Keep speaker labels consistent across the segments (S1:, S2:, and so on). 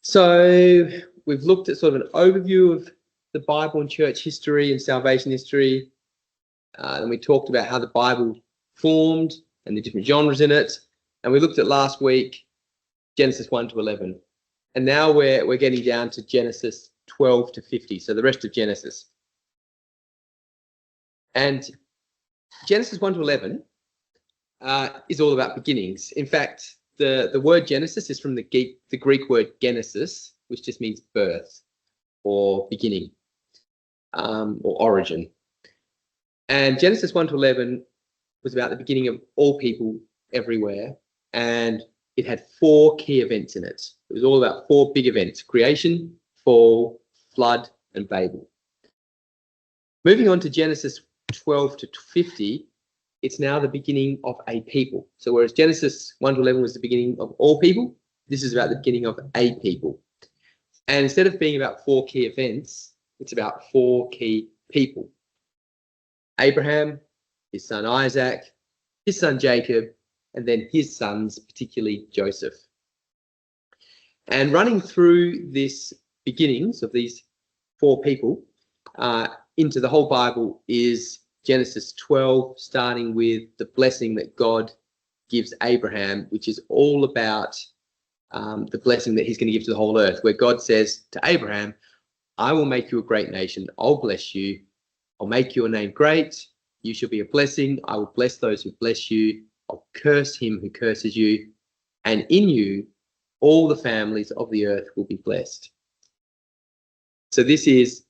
S1: So we've looked at sort of an overview of the Bible and church history and salvation history. And we talked about how the Bible formed and the different genres in it. And we looked at last week Genesis 1 to 11. And now we're getting down to Genesis 12 to 50, so the rest of Genesis. And Genesis 1 to 11 is all about beginnings. In fact, the word Genesis is from the Greek word genesis, which just means birth or beginning or origin. And Genesis 1 to 11 was about the beginning of all people everywhere. And it had 4 key events in it. It was all about 4 big events: creation, fall, flood, and Babel. Moving on to Genesis 12 to 50, it's now the beginning of a people. So whereas Genesis 1 to 11 was the beginning of all people, this is about the beginning of a people. And instead of being about 4 key events, it's about 4 key people: Abraham, his son Isaac, his son Jacob, and then his sons, particularly Joseph. And running through this beginnings of these 4 people into the whole Bible is Genesis 12, starting with the blessing that God gives Abraham, which is all about the blessing that he's going to give to the whole earth, where God says to Abraham, I will make you a great nation. I'll bless you. I'll make your name great. You shall be a blessing. I will bless those who bless you. I'll curse him who curses you. And in you, all the families of the earth will be blessed. So this is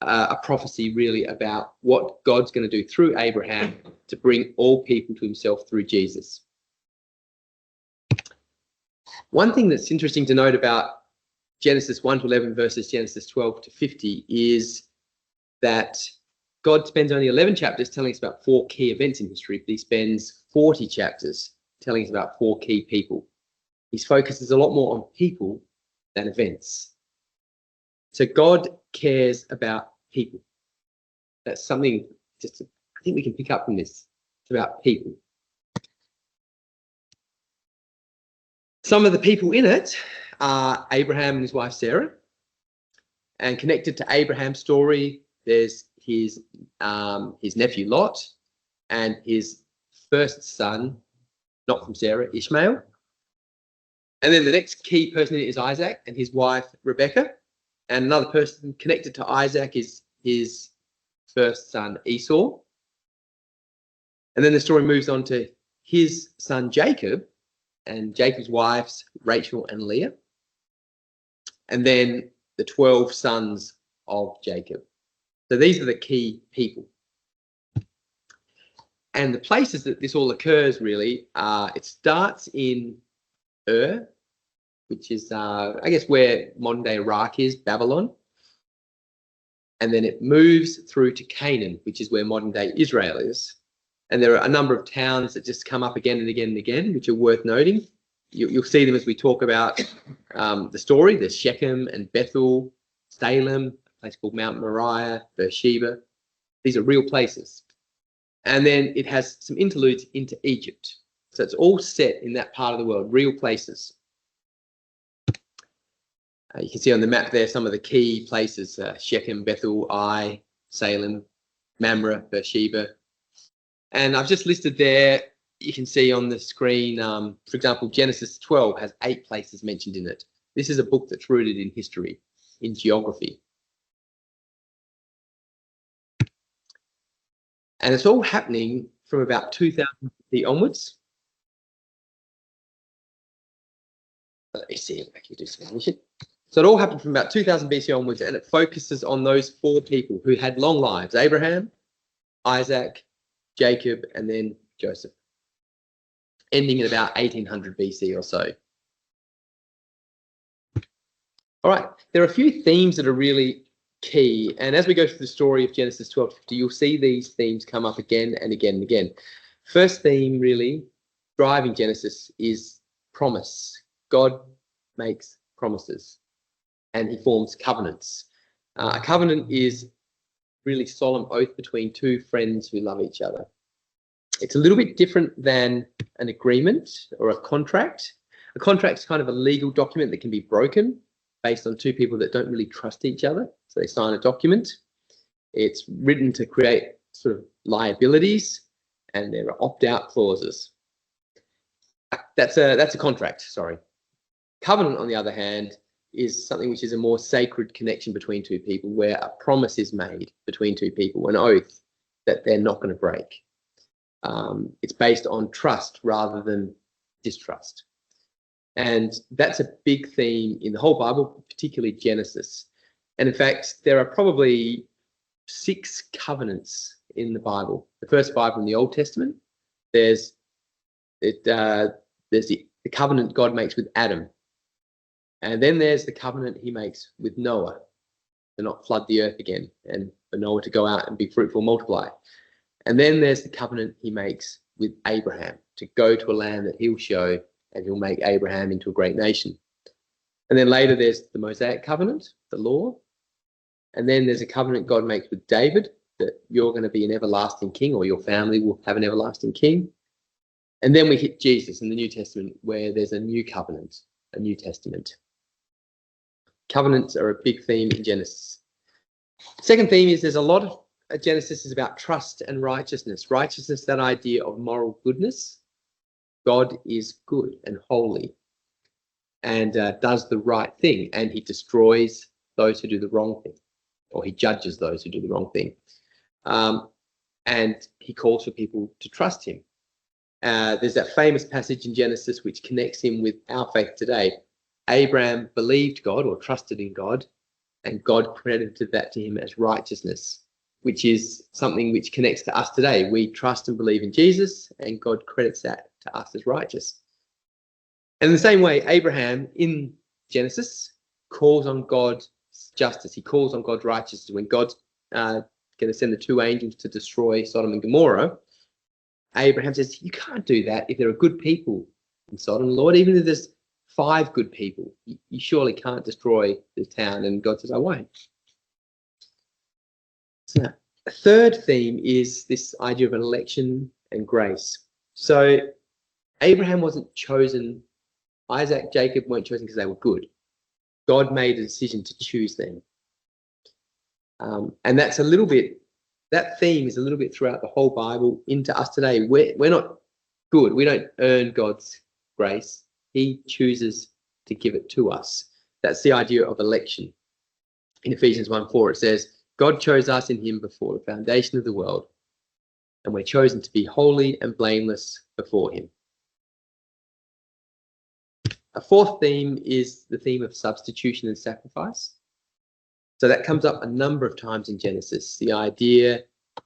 S1: a prophecy really about what God's going to do through Abraham to bring all people to himself through Jesus. One thing that's interesting to note about Genesis 1 to 11 versus Genesis 12 to 50 is that God spends only 11 chapters telling us about 4 key events in history, but he spends 40 chapters telling us about 4 key people. His focus is a lot more on people than events. So God cares about people. That's something I think we can pick up from this. It's about people. Some of the people in it are Abraham and his wife Sarah. And connected to Abraham's story, there's his nephew Lot and his first son, not from Sarah, Ishmael. And then the next key person is Isaac and his wife Rebecca. And another person connected to Isaac is his first son Esau. And then the story moves on to his son Jacob and Jacob's wives Rachel and Leah. And then the 12 sons of Jacob. So these are the key people. And the places that this all occurs really, it starts in Ur, which is, I guess, where modern day Iraq is, Babylon. And then it moves through to Canaan, which is where modern day Israel is. And there are a number of towns that just come up again and again and again, which are worth noting. You'll see them as we talk about the story. There's Shechem and Bethel, Salem, a place called Mount Moriah, Beersheba. These are real places. And then it has some interludes into Egypt. So it's all set in that part of the world, real places. You can see on the map there some of the key places: Shechem, Bethel, Ai, Salem, Mamre, Beersheba. And I've just listed there, you can see on the screen, for example, Genesis 12 has 8 places mentioned in it. This is a book that's rooted in history, in geography. And it's all happening from about 2000 BC onwards. Let me see if I can do some shit. So it all happened from about 2000 BC onwards, and it focuses on those 4 people who had long lives: Abraham, Isaac, Jacob, and then Joseph, ending in about 1800 BC or so. All right, there are a few themes that are really key, and as we go through the story of Genesis 12 to 50, you'll see these themes come up again and again and again. First theme really driving Genesis is promise. God makes promises and he forms covenants. A covenant is really solemn oath between 2 friends who love each other. It's a little bit different than an agreement or a contract. A contract is kind of a legal document that can be broken based on two people that don't really trust each other. So they sign a document. It's written to create sort of liabilities, and there are opt-out clauses. That's a contract, sorry. Covenant, on the other hand, is something which is a more sacred connection between two people, where a promise is made between two people, an oath that they're not going to break. It's based on trust rather than distrust. And that's a big theme in the whole Bible, particularly Genesis. And in fact, there are probably 6 covenants in the Bible. The first 5 are in the Old Testament. There's the covenant God makes with Adam. And then there's the covenant he makes with Noah to not flood the earth again, and for Noah to go out and be fruitful, multiply. And then there's the covenant he makes with Abraham to go to a land that he'll show, and he'll make Abraham into a great nation. And then later there's the Mosaic covenant, the law. And then there's a covenant God makes with David that you're going to be an everlasting king, or your family will have an everlasting king. And then we hit Jesus in the New Testament, where there's a new covenant, a New Testament. Covenants are a big theme in Genesis. Second theme is there's a lot of Genesis is about trust and righteousness. Righteousness, that idea of moral goodness. God is good and holy and does the right thing, and he destroys those who do the wrong thing, or he judges those who do the wrong thing. And he calls for people to trust him. There's that famous passage in Genesis which connects him with our faith today. Abraham believed God, or trusted in God, and God credited that to him as righteousness, which is something which connects to us today. We trust and believe in Jesus, and God credits that to us as righteous. And in the same way, Abraham in Genesis calls on God's justice. He calls on God's righteousness. When God's going to send the 2 angels to destroy Sodom and Gomorrah, Abraham says, you can't do that if there are good people in Sodom, Lord. Even if there's 5 good people, you surely can't destroy the town. And God says, I won't. So a third theme is this idea of election and grace. So Abraham wasn't chosen. Isaac, Jacob weren't chosen because they were good. God made a decision to choose them. And that's a little bit, that theme is a little bit throughout the whole Bible into us today. We're not good. We don't earn God's grace. He chooses to give it to us. That's the idea of election. In Ephesians 1:4, it says, God chose us in him before the foundation of the world, and we're chosen to be holy and blameless before him. A fourth theme is the theme of substitution and sacrifice. So that comes up a number of times in Genesis, the idea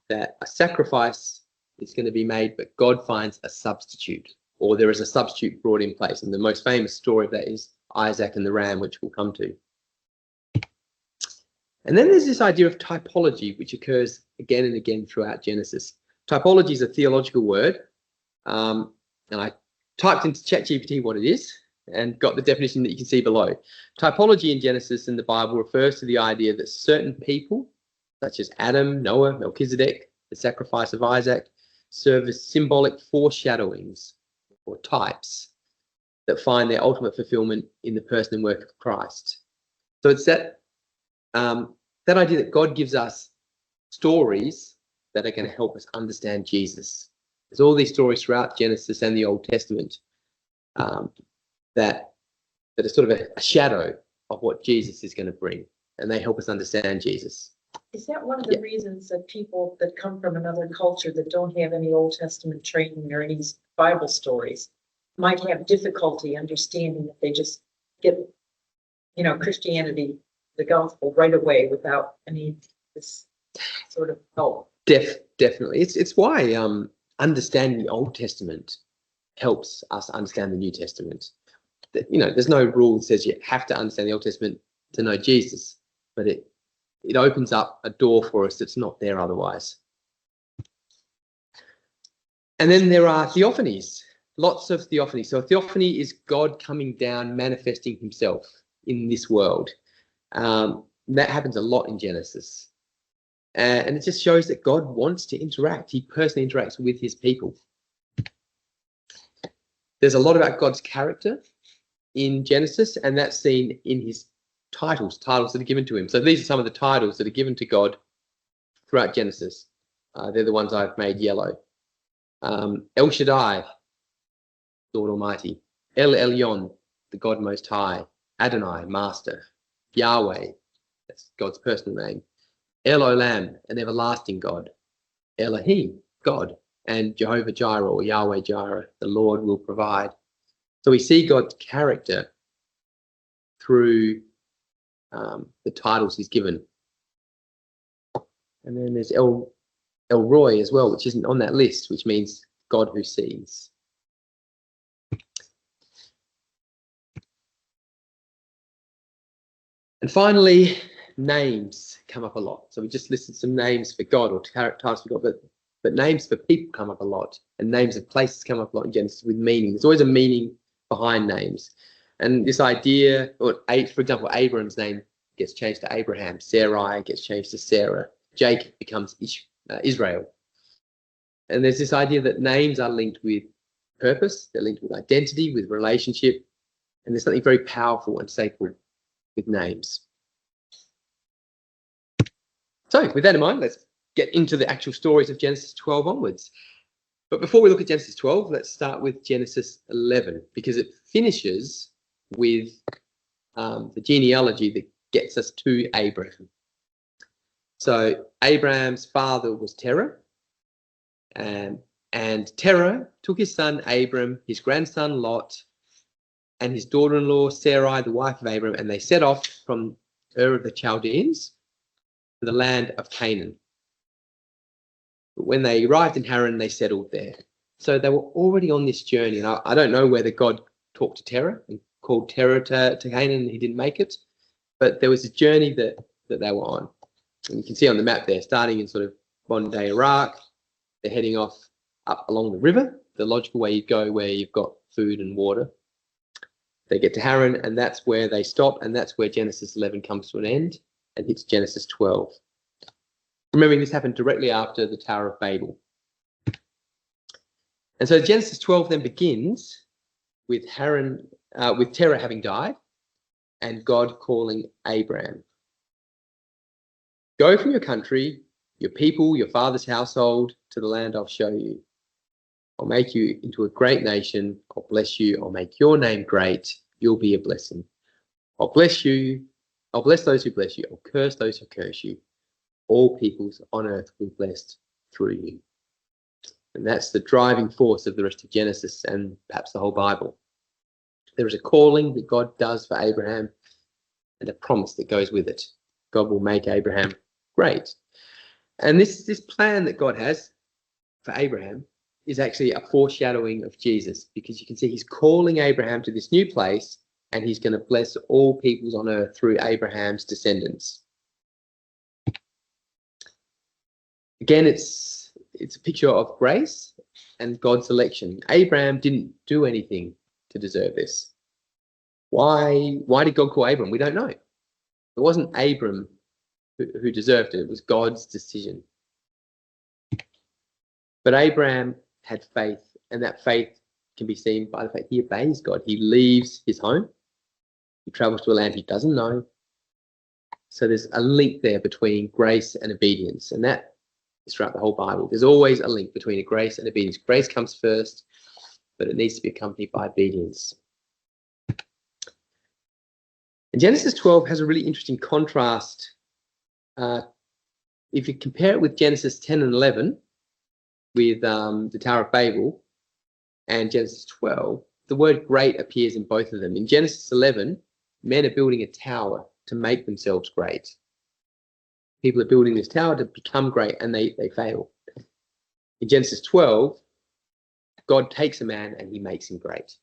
S1: that a sacrifice is going to be made, but God finds a substitute, or there is a substitute brought in place. And the most famous story of that is Isaac and the ram, which we'll come to. And then there's this idea of typology, which occurs again and again throughout Genesis. Typology is a theological word, and I typed into ChatGPT what it is and got the definition that you can see below. Typology in Genesis in the Bible refers to the idea that certain people, such as Adam, Noah, Melchizedek, the sacrifice of Isaac, serve as symbolic foreshadowings or types that find their ultimate fulfillment in the person and work of Christ. So it's that idea that God gives us stories that are going to help us understand Jesus. There's all these stories throughout Genesis and the Old Testament that are sort of a shadow of what Jesus is going to bring, and they help us understand Jesus.
S2: Is that one of the reasons that people that come from another culture that don't have any Old Testament training or any Bible stories might have difficulty understanding that they just get, Christianity, the gospel right away without any this sort of help?
S1: Definitely. It's why understanding the Old Testament helps us understand the New Testament. There's no rule that says you have to understand the Old Testament to know Jesus, but it opens up a door for us that's not there otherwise. And then there are theophanies, lots of theophanies. So a theophany is God coming down, manifesting himself in this world. That happens a lot in Genesis. And it just shows that God wants to interact. He personally interacts with his people. There's a lot about God's character. in Genesis, and that's seen in his titles that are given to him. So these are some of the titles that are given to God throughout Genesis. They're the ones I've made yellow. El Shaddai, Lord Almighty. El Elyon, the God Most High. Adonai, Master. Yahweh, that's God's personal name. El Olam, an everlasting God. Elohim, God. And Jehovah Jireh, or Yahweh Jireh, the Lord will provide. So we see God's character through the titles he's given. And then there's El Roy as well, which isn't on that list, which means God who sees. And finally, names come up a lot. So we just listed some names for God, or titles for God, but names for people come up a lot, and names of places come up a lot in Genesis with meaning. There's always a meaning behind names. And this idea, or for example, Abram's name gets changed to Abraham, Sarai gets changed to Sarah, Jacob becomes Israel. And there's this idea that names are linked with purpose, they're linked with identity, with relationship, and there's something very powerful and sacred with names. So with that in mind, let's get into the actual stories of Genesis 12 onwards. But before we look at Genesis 12, let's start with Genesis 11, because it finishes with the genealogy that gets us to Abraham. So Abraham's father was Terah, and Terah took his son Abram, his grandson Lot, and his daughter-in-law Sarai, the wife of Abram, and they set off from Ur of the Chaldeans to the land of Canaan. But when they arrived in Haran, they settled there. So they were already on this journey. And I don't know whether God talked to Terah and called Terah to Canaan and he didn't make it, but there was a journey that they were on. And you can see on the map there, starting in sort of modern-day Iraq, they're heading off up along the river, the logical way you'd go where you've got food and water. They get to Haran, and that's where they stop, and that's where Genesis 11 comes to an end and hits Genesis 12. Remembering this happened directly after the Tower of Babel. And so Genesis 12 then begins with Terah having died and God calling Abraham. Go from your country, your people, your father's household, to the land I'll show you. I'll make you into a great nation. I'll bless you. I'll make your name great. You'll be a blessing. I'll bless you. I'll bless those who bless you. I'll curse those who curse you. All peoples on earth will be blessed through you. And that's the driving force of the rest of Genesis and perhaps the whole Bible. There is a calling that God does for Abraham and a promise that goes with it. God will make Abraham great. And this plan that God has for Abraham is actually a foreshadowing of Jesus, because you can see he's calling Abraham to this new place and he's going to bless all peoples on earth through Abraham's descendants. Again, it's a picture of grace and God's election. Abraham didn't do anything to deserve this. Why did God call Abram? We don't know. It wasn't Abram who deserved it. It was God's decision. But Abraham had faith, and that faith can be seen by the fact he obeys God. He leaves his home. He travels to a land he doesn't know. So there's a link there between grace and obedience, and that is throughout the whole Bible. There's always a link between grace and obedience. Grace comes first, but it needs to be accompanied by obedience. And Genesis 12 has a really interesting contrast. If you compare it with Genesis 10 and 11, with the Tower of Babel, and Genesis 12, the word great appears in both of them. In Genesis 11, men are building a tower to make themselves great. People are building this tower to become great, and they fail. In Genesis 12, God takes a man and he makes him great.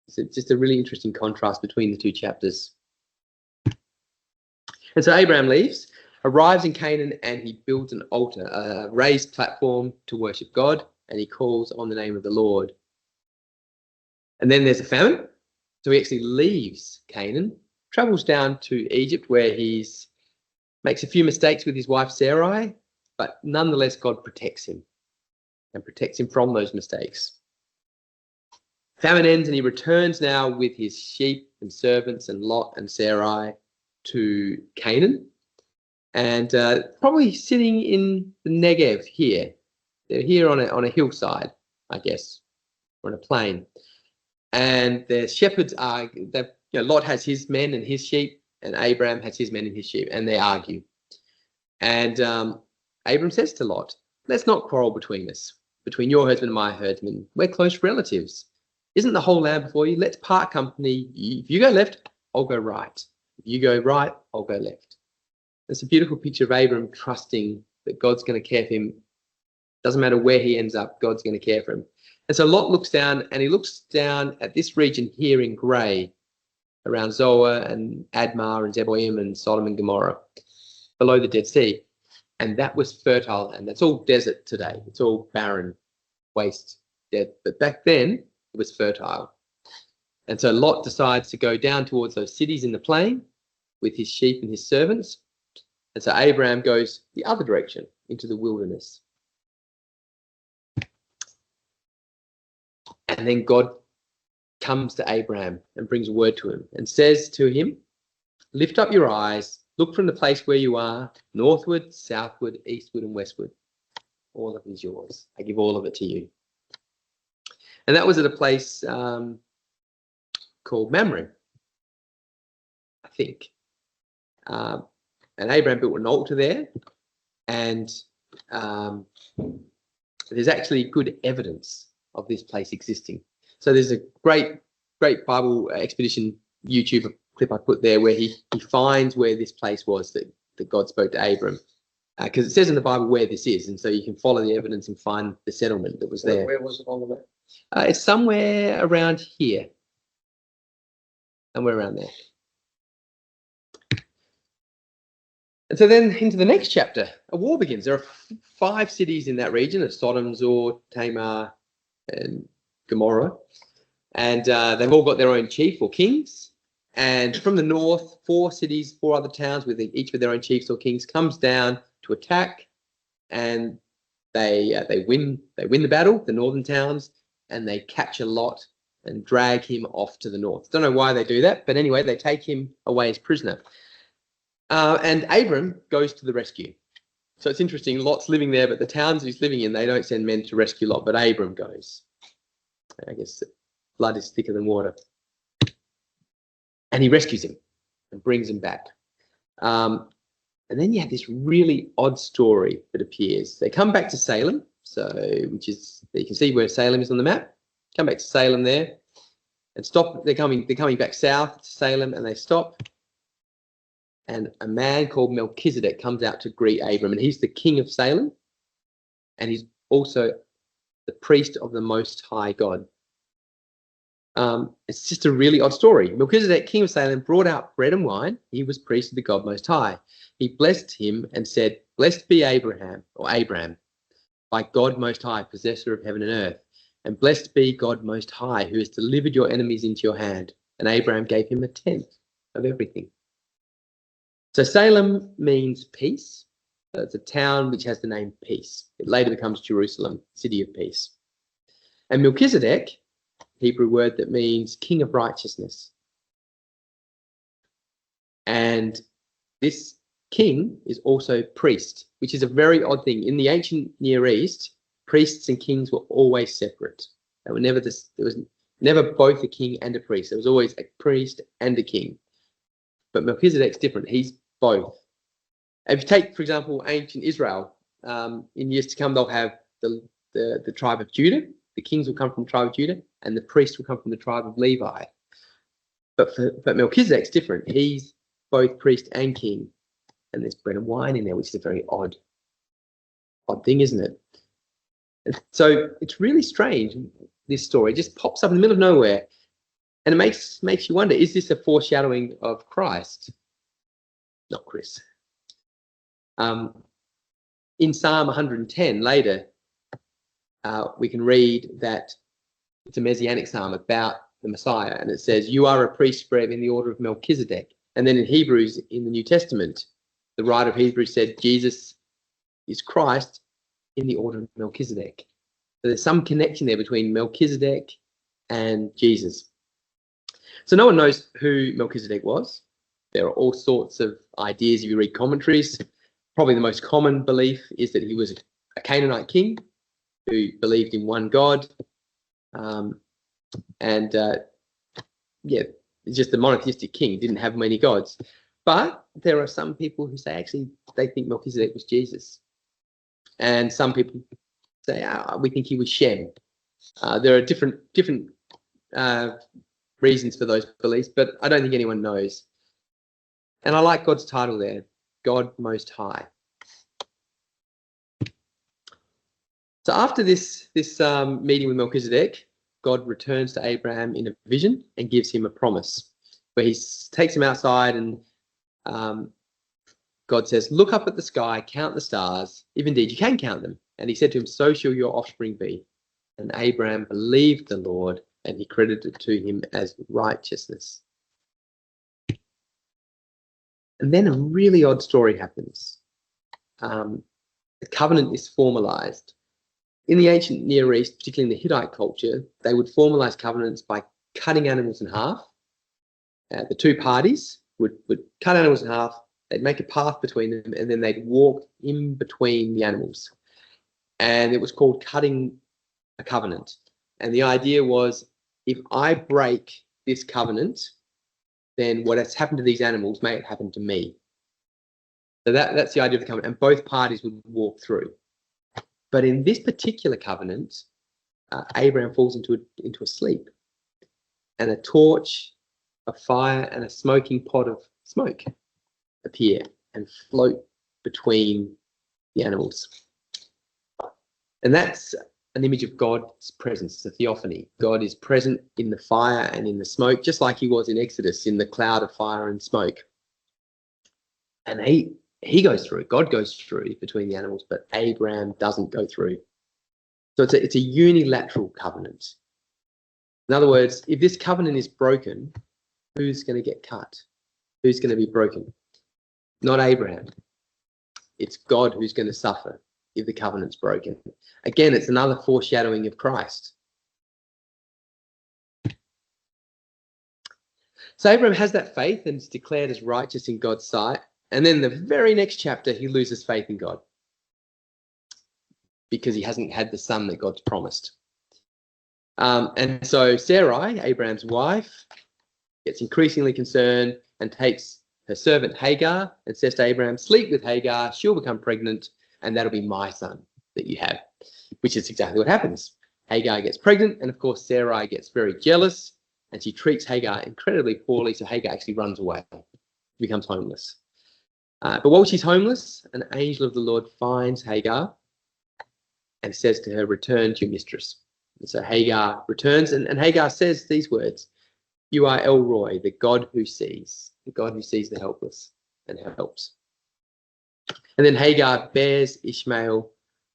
S1: So it's just a really interesting contrast between the two chapters. And so Abraham leaves, arrives in Canaan, and he builds an altar, a raised platform to worship God, and he calls on the name of the Lord. And then there's a famine, so he actually leaves Canaan, travels down to Egypt, where he makes a few mistakes with his wife Sarai, but nonetheless God protects him and protects him from those mistakes. Famine ends and he returns now with his sheep and servants and Lot and Sarai to Canaan. And probably sitting in the Negev here. They're here on a hillside, I guess, or on a plain. And the shepherds are, Lot has his men and his sheep, and Abraham has his men and his sheep, and they argue. And Abram says to Lot, let's not quarrel between us, between your herdsmen and my herdsmen. We're close relatives. Isn't the whole land before you? Let's part company. If you go left, I'll go right. If you go right, I'll go left. It's a beautiful picture of Abram trusting that God's going to care for him. Doesn't matter where he ends up, God's going to care for him. And so Lot looks down, and he looks down at this region here in grey, around Zoar and Admar and Zeboim and Sodom and Gomorrah, below the Dead Sea. And that was fertile, and that's all desert today. It's all barren, waste, dead. But back then, it was fertile. And so Lot decides to go down towards those cities in the plain with his sheep and his servants. And so Abraham goes the other direction, into the wilderness. And then God comes to Abraham and brings a word to him and says to him, lift up your eyes, look from the place where you are, northward, southward, eastward, and westward. All of it is yours. I give all of it to you. And that was at a place called Mamre, I think. And Abraham built an altar there, and there's actually good evidence of this place existing. So there's a great Bible expedition YouTube clip I put there where he finds where this place was that God spoke to Abram, because it says in the Bible where this is, and so you can follow the evidence and find the settlement that was there.
S3: Where was it on the map?
S1: It's somewhere around here, somewhere around there. And so then into the next chapter, a war begins. There are 5 cities in that region of Sodom, Zoar, Tamar, and Gomorrah. And they've all got their own chief or kings. And from the north, 4 cities, 4 other towns with each with their own chiefs or kings comes down to attack. And they win the battle, the northern towns, and they capture Lot and drag him off to the north. Don't know why they do that, but anyway, they take him away as prisoner. And Abram goes to the rescue. So it's interesting, Lot's living there, but the towns he's living in, they don't send men to rescue Lot, but Abram goes. I guess blood is thicker than water. And he rescues him and brings him back. And then you have this really odd story that appears. They come back to Salem, which is, you can see where Salem is on the map. Come back to Salem there and stop. They're coming back south to Salem, and they stop. And a man called Melchizedek comes out to greet Abram, and he's the king of Salem, and he's also the priest of the Most High God. It's just a really odd story. Melchizedek, king of Salem, brought out bread and wine. He was priest of the God Most High. He blessed him and said, blessed be Abraham, by God Most High, possessor of heaven and earth. And blessed be God Most High, who has delivered your enemies into your hand. And Abraham gave him a tenth of everything. So Salem means peace. So it's a town which has the name Peace. It later becomes Jerusalem, city of peace. And Melchizedek, Hebrew word that means king of righteousness. And this king is also priest, which is a very odd thing. In the ancient Near East, priests and kings were always separate. They were never this. There was never both a king and a priest. There was always a priest and a king. But Melchizedek's different. He's both. If you take, for example, ancient Israel, in years to come, they'll have the tribe of Judah. The kings will come from the tribe of Judah, and the priests will come from the tribe of Levi. But Melchizedek's different. He's both priest and king. And there's bread and wine in there, which is a very odd thing, isn't it? And so it's really strange, this story. It just pops up in the middle of nowhere. And it makes you wonder, is this a foreshadowing of Christ? Not Chris. In Psalm 110 later, we can read that it's a messianic psalm about the Messiah, and it says, you are a priest forever in the order of Melchizedek. And then in Hebrews, in the New Testament, the writer of Hebrews said, Jesus is Christ in the order of Melchizedek. So there's some connection there between Melchizedek and Jesus. So no one knows who Melchizedek was. There are all sorts of ideas if you read commentaries. Probably the most common belief is that he was a Canaanite king who believed in one God. Just the monotheistic king, didn't have many gods. But there are some people who say actually they think Melchizedek was Jesus. And some people say, we think he was Shem. There are different reasons for those beliefs, but I don't think anyone knows. And I like God's title there, God Most High. So after this meeting with Melchizedek, God returns to Abraham in a vision and gives him a promise where he takes him outside and God says, look up at the sky, count the stars, if indeed you can count them. And he said to him, so shall your offspring be. And Abraham believed the Lord, and he credited it to him as righteousness. And then a really odd story happens. The covenant is formalized. In the ancient Near East, particularly in the Hittite culture, they would formalize covenants by cutting animals in half. The two parties would cut animals in half, they'd make a path between them, and then they'd walk in between the animals. And it was called cutting a covenant. And the idea was, if I break this covenant, then what has happened to these animals may have happened to me. So that's the idea of the covenant, and both parties would walk through. But in this particular covenant, Abraham falls into a sleep, and a torch, a fire, and a smoking pot of smoke appear and float between the animals. And that's an image of God's presence, it's a theophany. God is present in the fire and in the smoke, just like he was in Exodus, in the cloud of fire and smoke. And he goes through, God goes through between the animals, but Abraham doesn't go through. So it's a unilateral covenant. In other words, if this covenant is broken, who's going to get cut? Who's going to be broken? Not Abraham. It's God who's going to suffer if the covenant's broken. Again, it's another foreshadowing of Christ. So Abraham has that faith and is declared as righteous in God's sight. And then the very next chapter, he loses faith in God because he hasn't had the son that God's promised. And so Sarai, Abraham's wife, gets increasingly concerned and takes her servant Hagar and says to Abraham, sleep with Hagar, she'll become pregnant, and that'll be my son that you have, which is exactly what happens. Hagar gets pregnant, and of course Sarai gets very jealous, and she treats Hagar incredibly poorly, so Hagar actually runs away, becomes homeless. But while she's homeless, an angel of the Lord finds Hagar and says to her, return to your mistress. And so Hagar returns, and Hagar says these words, you are El Roy, the God who sees the helpless and helps. And then Hagar bears Ishmael,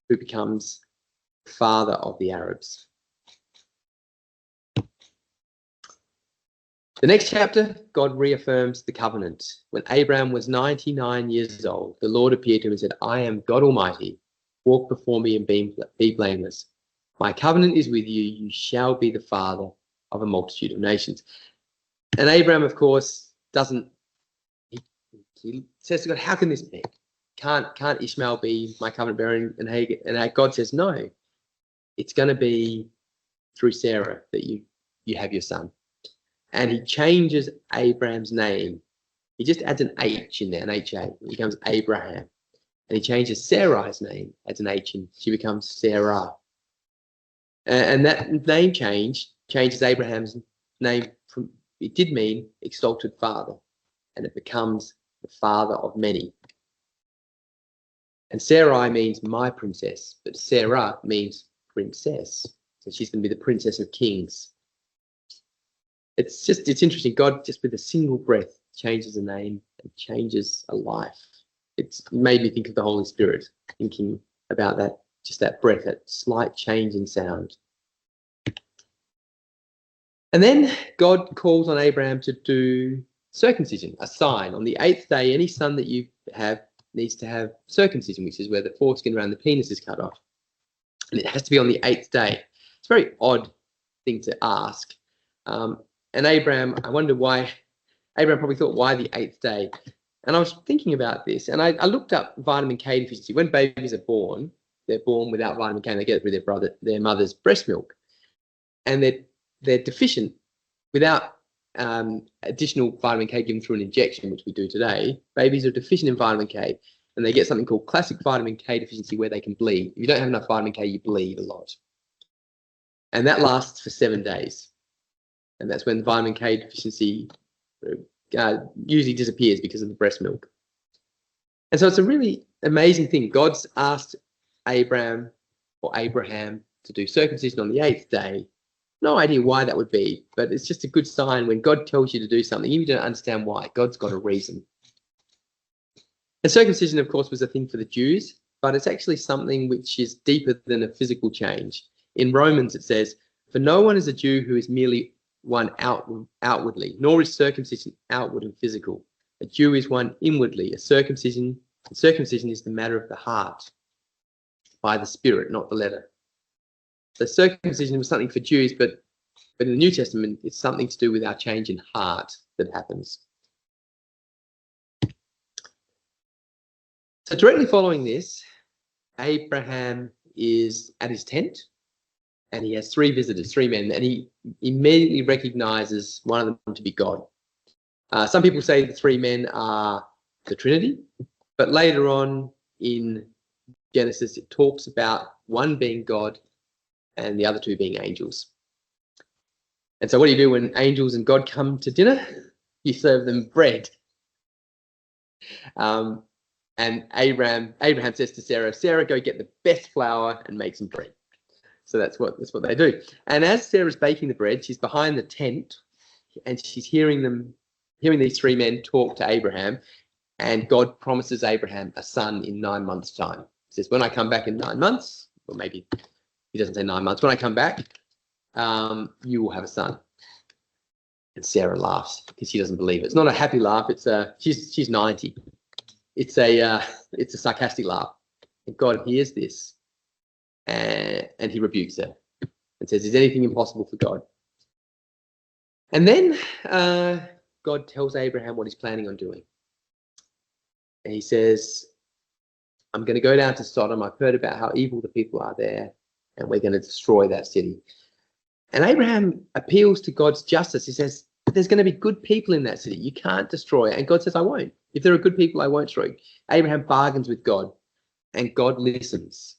S1: who becomes father of the Arabs. The next chapter, God reaffirms the covenant. When Abraham was 99 years old, the Lord appeared to him and said, I am God Almighty. Walk before me and be blameless. My covenant is with you. You shall be the father of a multitude of nations. And Abraham, of course, he says to God, how can this be? Can't Ishmael be my covenant bearing? And God says, no, it's going to be through Sarah that you have your son. And he changes Abraham's name. He just adds an H in there, an HA. It becomes Abraham. And he changes Sarai's name, adds an H in. She becomes Sarah. And that name changes Abraham's name from, it did mean exalted father, and it becomes the father of many. And Sarai means my princess, but Sarah means princess. So she's going to be the princess of kings. It's interesting. God just with a single breath changes a name and changes a life. It's made me think of the Holy Spirit, thinking about that, just that breath, that slight change in sound. And then God calls on Abraham to do circumcision, a sign. On the 8th day, any son that you have needs to have circumcision, which is where the foreskin around the penis is cut off. And it has to be on the 8th day. It's a very odd thing to ask. And Abraham, I wonder why, Abraham probably thought, why the 8th day? And I was thinking about this, and I looked up vitamin K deficiency. When babies are born, they're born without vitamin K, and they get it through their mother's breast milk. And they're deficient without additional vitamin K given through an injection, which we do today. Babies are deficient in vitamin K, and they get something called classic vitamin K deficiency, where they can bleed. If you don't have enough vitamin K, you bleed a lot. And that lasts for 7 days. And that's when vitamin K deficiency usually disappears because of the breast milk. And so it's a really amazing thing. God's asked Abraham to do circumcision on the 8th day. No idea why that would be, but it's just a good sign when God tells you to do something. You don't understand why. God's got a reason. And circumcision, of course, was a thing for the Jews, but it's actually something which is deeper than a physical change. In Romans, it says, "For no one is a Jew who is merely one outwardly, nor is circumcision outward and physical. A Jew is one inwardly. Circumcision is the matter of the heart, by the Spirit, not the letter." So circumcision was something for Jews, but in the New Testament, it's something to do with our change in heart that happens. So directly following this, Abraham is at his tent, and he has 3 visitors, 3 men, and he immediately recognizes one of them to be God. Some people say the 3 men are the Trinity, but later on in Genesis, it talks about one being God and the other 2 being angels. And so what do you do when angels and God come to dinner? You serve them bread. And Abraham says to Sarah, "Sarah, go get the best flour and make some bread." So that's what they do. And as Sarah's baking the bread, she's behind the tent, and she's hearing these 3 men talk to Abraham, and God promises Abraham a son in 9 months' time. He says, "When I come back in 9 months," or maybe he doesn't say 9 months, "when I come back, you will have a son." And Sarah laughs because she doesn't believe it. It's not a happy laugh. She's 90. It's a sarcastic laugh. And God hears this, and he rebukes her and says, "Is anything impossible for God?" And then God tells Abraham what he's planning on doing. And he says, "I'm going to go down to Sodom. I've heard about how evil the people are there, and we're going to destroy that city." And Abraham appeals to God's justice. He says, "But there's going to be good people in that city. You can't destroy it." And God says, "I won't. If there are good people, I won't destroy it." Abraham bargains with God, and God listens.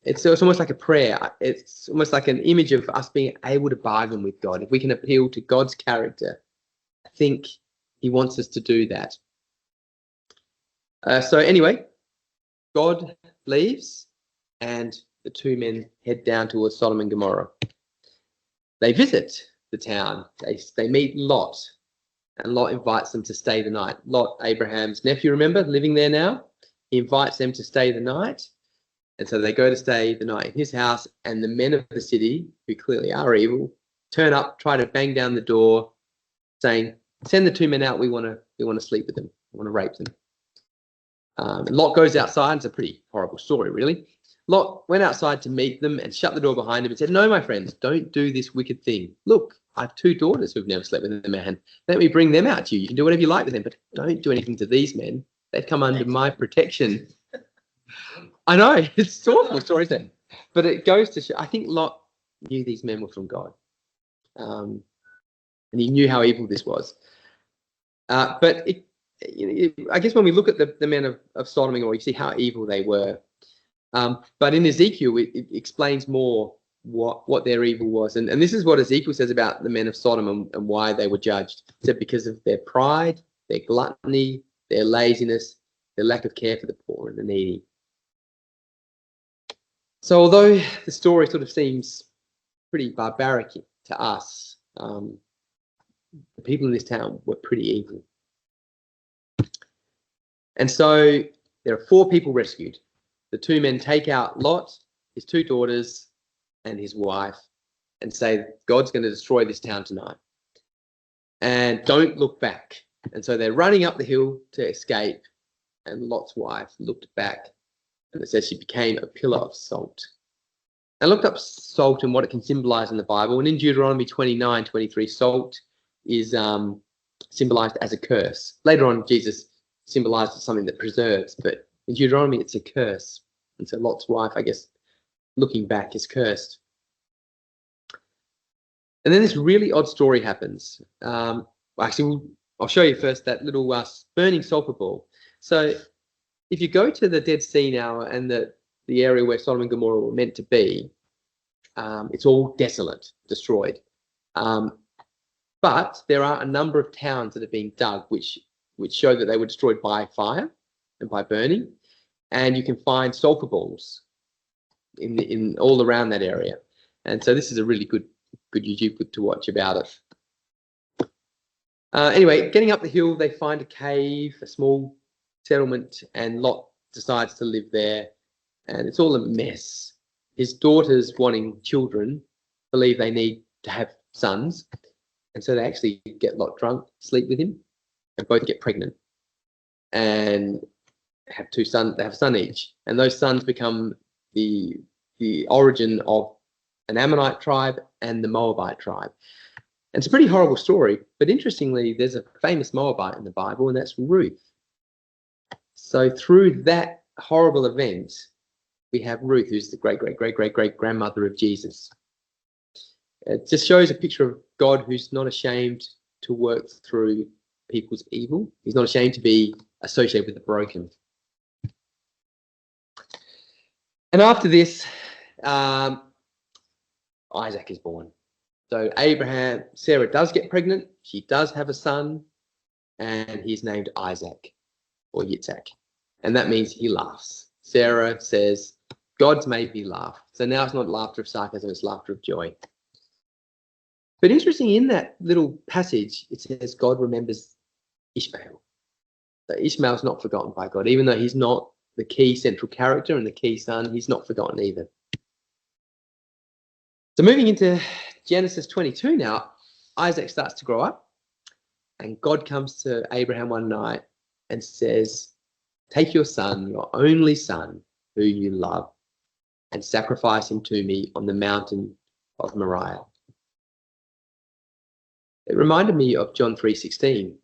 S1: It's almost like a prayer. It's almost like an image of us being able to bargain with God. If we can appeal to God's character, I think he wants us to do that. So anyway, God leaves, and the 2 men head down towards Sodom and Gomorrah. They visit the town. They meet Lot, and Lot invites them to stay the night. Lot, Abraham's nephew, remember, living there now. He invites them to stay the night. And so they go to stay the night in his house, and the men of the city, who clearly are evil, turn up, try to bang down the door, saying, "Send the 2 men out. We want to sleep with them. We want to rape them." Lot goes outside. It's a pretty horrible story, really. Lot went outside to meet them and shut the door behind him and said, "No, my friends, don't do this wicked thing. Look, I have 2 daughters who've never slept with a man. Let me bring them out to you. You can do whatever you like with them, but don't do anything to these men. They've come under my protection." I know, it's an awful story, isn't it? But it goes to show, I think Lot knew these men were from God. And he knew how evil this was. But I guess when we look at the men of Sodom and Gomorrah, you see how evil they were. But in Ezekiel, it explains more what their evil was. And this is what Ezekiel says about the men of Sodom and why they were judged. He said, because of their pride, their gluttony, their laziness, their lack of care for the poor and the needy. So although the story sort of seems pretty barbaric to us, the people in this town were pretty evil. And so there are 4 people rescued. The 2 men take out Lot, his 2 daughters, and his wife, and say, "God's going to destroy this town tonight. And don't look back." And so they're running up the hill to escape, and Lot's wife looked back, and it says she became a pillar of salt. I looked up salt and what it can symbolize in the Bible. And in Deuteronomy 29:23, salt is symbolized as a curse. Later on, Jesus symbolized as something that preserves, but in Deuteronomy, it's a curse. And so Lot's wife, I guess, looking back, is cursed. And then this really odd story happens. I'll show you first that little burning sulfur ball. So if you go to the Dead Sea now and the area where Sodom and Gomorrah were meant to be, it's all desolate, destroyed. But there are a number of towns that are being dug, which show that they were destroyed by fire and by burning. And you can find sulfur balls in all around that area. And so this is a really good YouTube to watch about it. Anyway, getting up the hill, they find a cave, a small settlement, and Lot decides to live there. And it's all a mess. His daughters, wanting children, believe they need to have sons. And so they actually get Lot drunk, sleep with him, and both get pregnant. And have two sons. They have a son each. And those sons become the origin of an Ammonite tribe and the Moabite tribe. And it's a pretty horrible story, but interestingly, there's a famous Moabite in the Bible, and that's Ruth. So through that horrible event, we have Ruth, who's the great-great-great-great-great-grandmother of Jesus. It just shows a picture of God who's not ashamed to work through people's evil. He's not ashamed to be associated with the broken. And after this, Isaac is born. So Sarah does get pregnant. She does have a son, and he's named Isaac or Yitzhak. And that means he laughs. Sarah says, God's made me laugh. So now it's not laughter of sarcasm, it's laughter of joy. But interesting, in that little passage, it says God remembers Ishmael. So Ishmael's not forgotten by God, even though he's not the key central character and the key son, he's not forgotten either. So moving into Genesis 22 now, Isaac starts to grow up, and God comes to Abraham one night and says, take your son, your only son, who you love, and sacrifice him to me on the mountain of Moriah. It reminded me of John 3:16.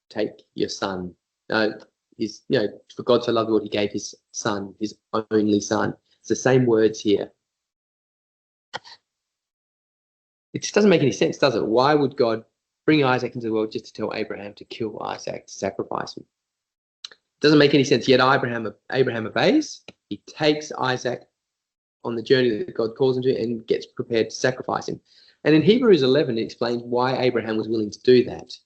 S1: Take your son. For God so loved the world, he gave his son, his only son. It's the same words here. It just doesn't make any sense, does it? Why would God bring Isaac into the world just to tell Abraham to kill Isaac, to sacrifice him? It doesn't make any sense. Yet Abraham obeys. He takes Isaac on the journey that God calls him to and gets prepared to sacrifice him. And in Hebrews 11, it explains why Abraham was willing to do that.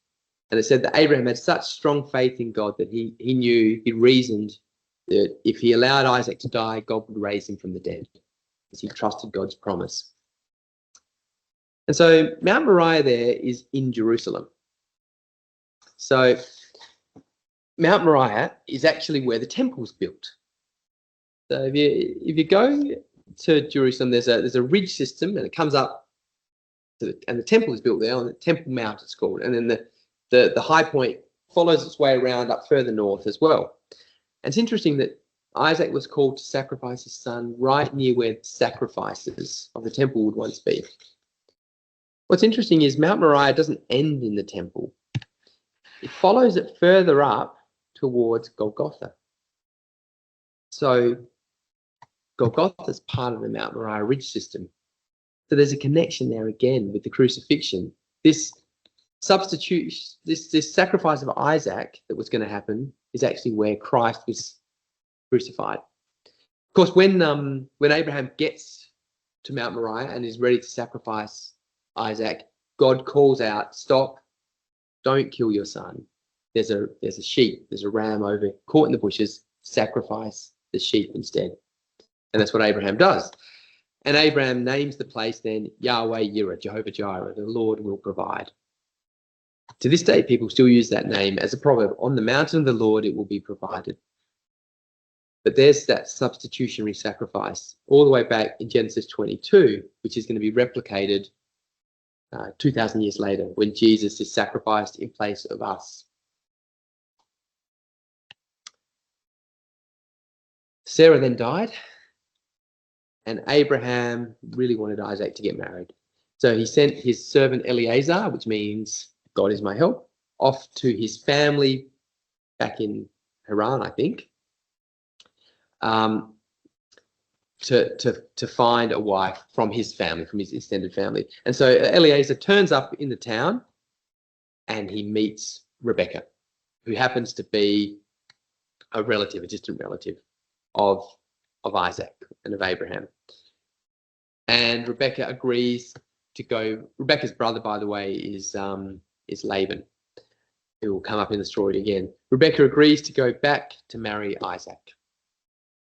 S1: And it said that Abraham had such strong faith in God that he reasoned that if he allowed Isaac to die, God would raise him from the dead, because he trusted God's promise. And so Mount Moriah there is in Jerusalem. So Mount Moriah is actually where the temple's built. So if you go to Jerusalem, there's a ridge system, and it comes up and the temple is built there on the Temple Mount, it's called. And then the high point follows its way around up further north as well. And it's interesting that Isaac was called to sacrifice his son right near where the sacrifices of the temple would once be. What's interesting is Mount Moriah doesn't end in the temple. It follows it further up towards Golgotha. So Golgotha is part of the Mount Moriah ridge system. So there's a connection there again with the crucifixion. This substitute, this sacrifice of Isaac that was going to happen is actually where Christ was crucified. Of course, when Abraham gets to Mount Moriah and is ready to sacrifice Isaac, God calls out, stop, don't kill your son. There's a sheep, there's a ram over caught in the bushes, sacrifice the sheep instead. And that's what Abraham does. And Abraham names the place then Yahweh Yireh, Jehovah Jireh, the Lord will provide. To this day, people still use that name as a proverb. On the mountain of the Lord, it will be provided. But there's that substitutionary sacrifice all the way back in Genesis 22, which is going to be replicated 2,000 years later when Jesus is sacrificed in place of us. Sarah then died, And Abraham really wanted Isaac to get married. So he sent his servant Eliezer, which means God is my help, off to his family back in Haran, I think, to find a wife from his family, from his extended family. And so Eliezer turns up in the town and he meets Rebecca, who happens to be a relative, a distant relative of Isaac and of Abraham. And Rebecca agrees to go. Rebecca's brother, by the way, is Laban, who will come up in the story again. Rebecca agrees to go back to marry Isaac.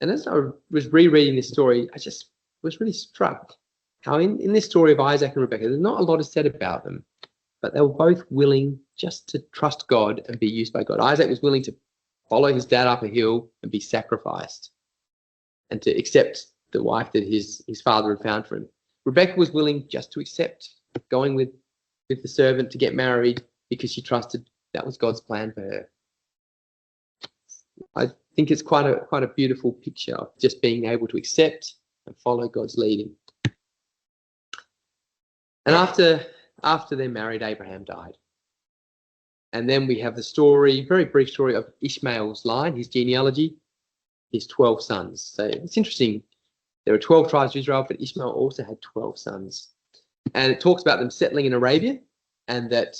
S1: And as I was rereading this story, I just was really struck how in this story of Isaac and Rebecca, there's not a lot is said about them, but they were both willing just to trust God and be used by God. Isaac was willing to follow his dad up a hill and be sacrificed and to accept the wife that his father had found for him. Rebecca was willing just to accept going with the servant to get married because she trusted that was God's plan for her. I think it's quite a beautiful picture of just being able to accept and follow God's leading. And after they're married, Abraham died. And then we have the story, very brief story of Ishmael's line, his genealogy, his 12 sons. So it's interesting. There are 12 tribes of Israel, but Ishmael also had 12 sons. And it talks about them settling in Arabia and that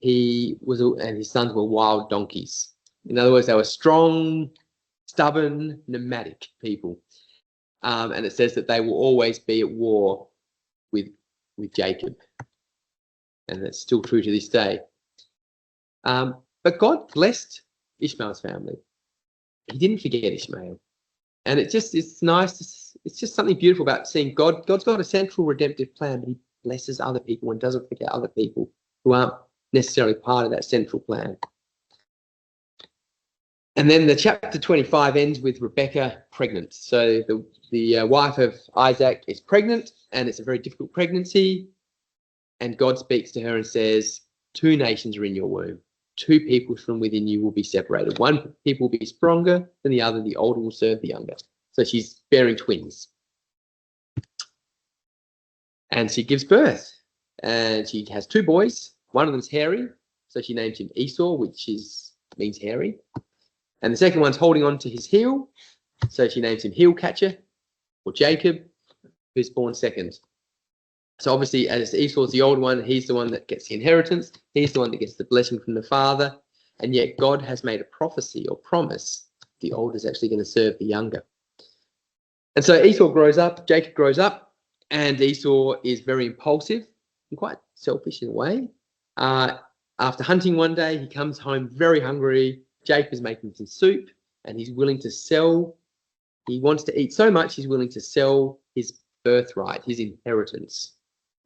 S1: and his sons were wild donkeys. In other words, they were strong, stubborn, nomadic people. And it says that they will always be at war with Jacob. And that's still true to this day. But God blessed Ishmael's family. He didn't forget Ishmael. And it's nice. It's just something beautiful about seeing God. God's got a central redemptive plan, but he blesses other people and doesn't forget other people who aren't necessarily part of that central plan. And then the chapter 25 ends with Rebecca pregnant. So the wife of Isaac is pregnant, and it's a very difficult pregnancy. And God speaks to her and says, 2 nations are in your womb. 2 peoples from within you will be separated. One people will be stronger than the other. The older will serve the younger. So she's bearing twins. And she gives birth. And she has 2 boys. One of them's hairy. So she names him Esau, which means hairy. And the second one's holding on to his heel. So she names him Heel Catcher, or Jacob, who's born second. So obviously, as Esau's the old one, he's the one that gets the inheritance. He's the one that gets the blessing from the father. And yet God has made a prophecy or promise the older is actually going to serve the younger. And so Esau grows up, Jacob grows up, and Esau is very impulsive and quite selfish in a way. After hunting one day, he comes home very hungry. Jacob is making some soup, and he's willing to sell. He wants to eat so much, he's willing to sell his birthright, his inheritance,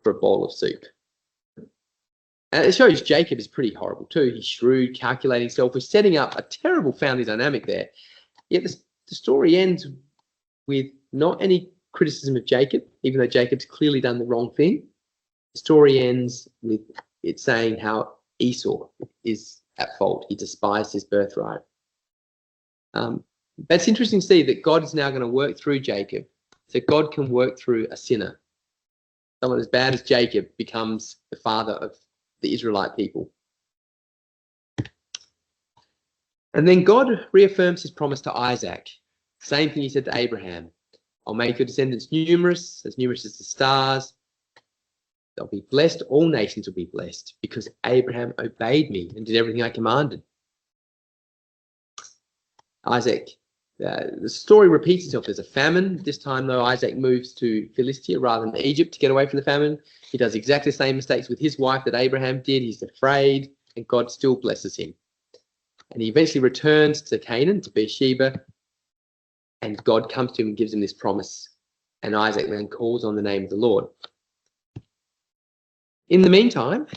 S1: for a bowl of soup. And it shows Jacob is pretty horrible too. He's shrewd, calculating, selfish, setting up a terrible family dynamic there. Yet the story ends with not any criticism of Jacob, even though Jacob's clearly done the wrong thing. The story ends with it saying how Esau is at fault. He despised his birthright. But it's interesting to see that God is now going to work through Jacob. So God can work through a sinner. Someone as bad as Jacob becomes the father of the Israelite people. And then God reaffirms his promise to Isaac. Same thing he said to Abraham. I'll make your descendants numerous as the stars. They'll be blessed. All nations will be blessed because Abraham obeyed me and did everything I commanded. Isaac, the story repeats itself. There's a famine. This time, though, Isaac moves to Philistia rather than Egypt to get away from the famine. He does exactly the same mistakes with his wife that Abraham did. He's afraid, and God still blesses him. And he eventually returns to Canaan, to Beersheba, and God comes to him and gives him this promise. And Isaac then calls on the name of the Lord. In the meantime,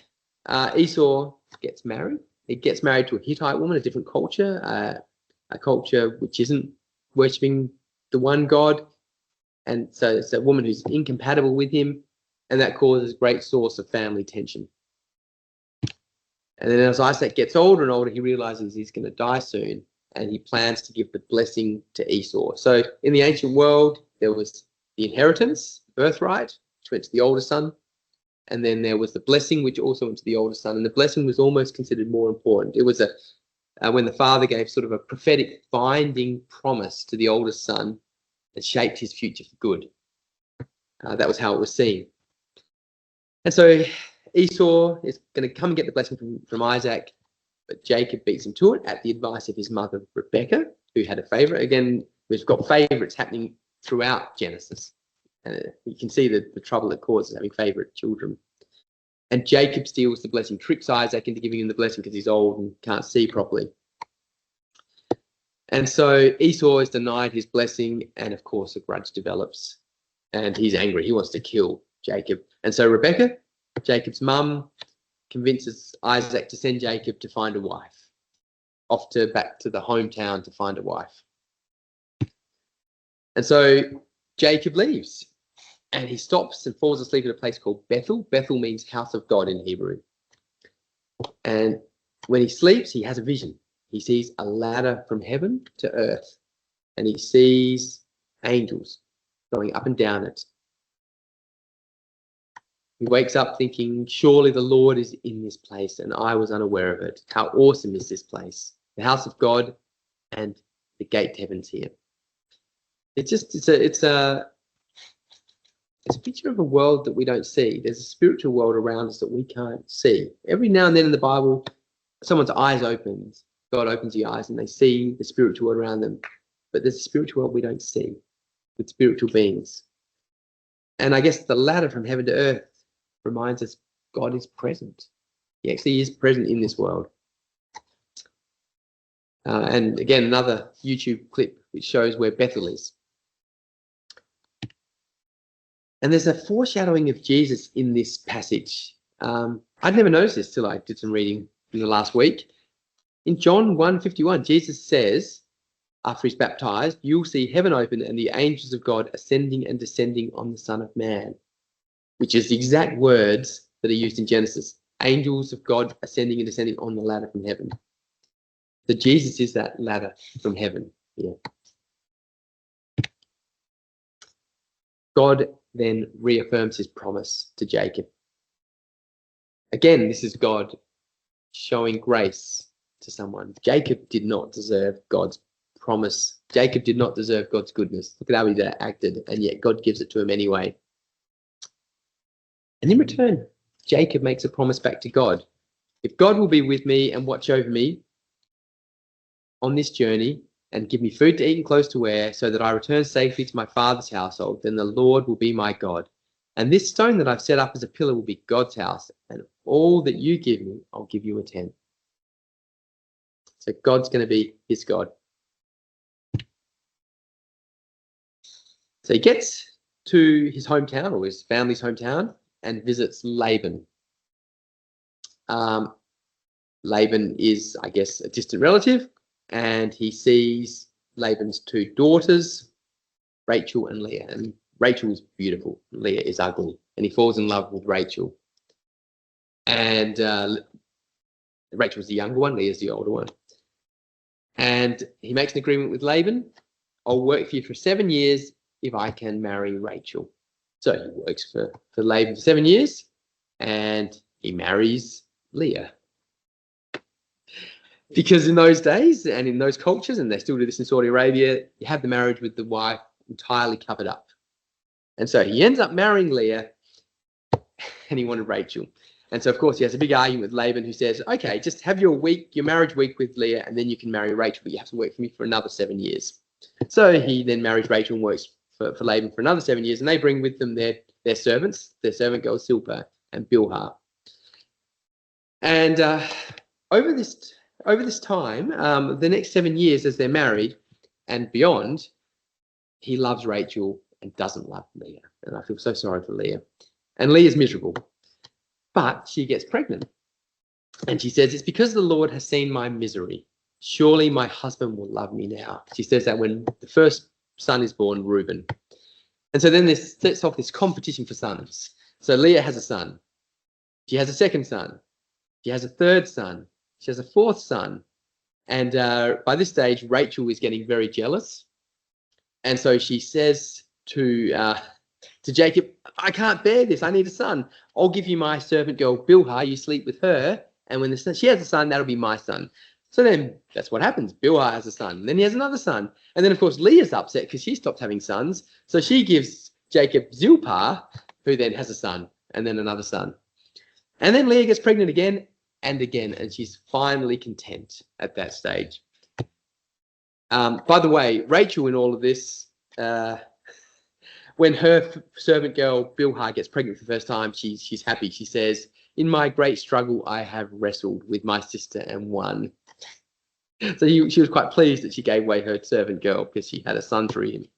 S1: Esau gets married. He gets married to a Hittite woman, a different culture, a culture which isn't worshipping the one God. And so it's a woman who's incompatible with him, and that causes a great source of family tension. And then as Isaac gets older and older, he realizes he's going to die soon, and he plans to give the blessing to Esau. So in the ancient world, there was the inheritance, birthright, which went to the older son. And then there was the blessing, which also went to the older son. And the blessing was almost considered more important. It was when the father gave sort of a prophetic binding promise to the oldest son that shaped his future for good. That was how it was seen. And so Esau is going to come and get the blessing from Isaac, but Jacob beats him to it at the advice of his mother, Rebecca, who had a favourite. Again, we've got favourites happening throughout Genesis. And you can see the trouble it causes having favourite children. And Jacob steals the blessing, tricks Isaac into giving him the blessing because he's old and can't see properly. And so Esau is denied his blessing, and of course a grudge develops. And he's angry. He wants to kill Jacob. And so Rebecca, Jacob's mum, convinces Isaac to send Jacob to find a wife, back to the hometown to find a wife. And so Jacob leaves, and he stops and falls asleep at a place called Bethel. Bethel means house of God in Hebrew. And when he sleeps, he has a vision. He sees a ladder from heaven to earth, and he sees angels going up and down it. He wakes up thinking, surely the Lord is in this place, and I was unaware of it. How awesome is this place? The house of God and the gate to heaven's here. It's a picture of a world that we don't see. There's a spiritual world around us that we can't see. Every now and then in the Bible, someone's eyes opens. God opens the eyes and they see the spiritual world around them. But there's a spiritual world we don't see with spiritual beings. And I guess the ladder from heaven to earth reminds us God is present. He actually is present in this world. And again, another YouTube clip which shows where Bethel is. And there's a foreshadowing of Jesus in this passage. I'd never noticed this till I did some reading in the last week. In John 1:51, Jesus says, after he's baptized, you'll see heaven open and the angels of God ascending and descending on the Son of Man, which is the exact words that are used in Genesis. Angels of God ascending and descending on the ladder from heaven. So Jesus is that ladder from heaven. Yeah. God then reaffirms his promise to Jacob. Again, this is God showing grace to someone. Jacob did not deserve God's promise. Jacob did not deserve God's goodness. Look at how he acted, and yet God gives it to him anyway. And in return, Jacob makes a promise back to God. If God will be with me and watch over me on this journey and give me food to eat and clothes to wear so that I return safely to my father's household, then the Lord will be my God. And this stone that I've set up as a pillar will be God's house, and all that you give me, I'll give you a tenth. So God's going to be his God. So he gets to his hometown, or his family's hometown, and visits Laban. Laban is, I guess, a distant relative, and he sees Laban's two daughters, Rachel and Leah. And Rachel is beautiful, Leah is ugly, and he falls in love with Rachel. And Rachel's the younger one, Leah's the older one. And he makes an agreement with Laban. I'll work for you for 7 years if I can marry Rachel. So he works for Laban for 7 years, and he marries Leah. Because in those days and in those cultures, and they still do this in Saudi Arabia, you have the marriage with the wife entirely covered up. And so he ends up marrying Leah, and he wanted Rachel. And so, of course, he has a big argument with Laban, who says, okay, just have your marriage week with Leah, and then you can marry Rachel, but you have to work for me for another 7 years. So he then marries Rachel and works for Laban for another 7 years, and they bring with them their servants, their servant girls, Silpah and Bilhah. And over this time, the next 7 years as they're married and beyond, he loves Rachel and doesn't love Leah. And I feel so sorry for Leah. And Leah's miserable. But she gets pregnant. And she says, it's because the Lord has seen my misery. Surely my husband will love me now. She says that when the first son is born, Reuben. And so then this sets off this competition for sons. So Leah has a son. She has a second son. She has a third son. She has a fourth son. And by this stage, Rachel is getting very jealous. And so she says to Jacob, I can't bear this. I need a son. I'll give you my servant girl Bilhah. You sleep with her, and when she has a son, that'll be my son. So then that's what happens. Bilhah has a son. And then he has another son. And then, of course, Leah's upset because she stopped having sons. So she gives Jacob Zilpah, who then has a son, and then another son. And then Leah gets pregnant again and again, and she's finally content at that stage. By the way, Rachel in all of this, when her servant girl Bilhah gets pregnant for the first time, she's happy. She says, "In my great struggle, I have wrestled with my sister and won." So she was quite pleased that she gave away her servant girl because she had a son through him.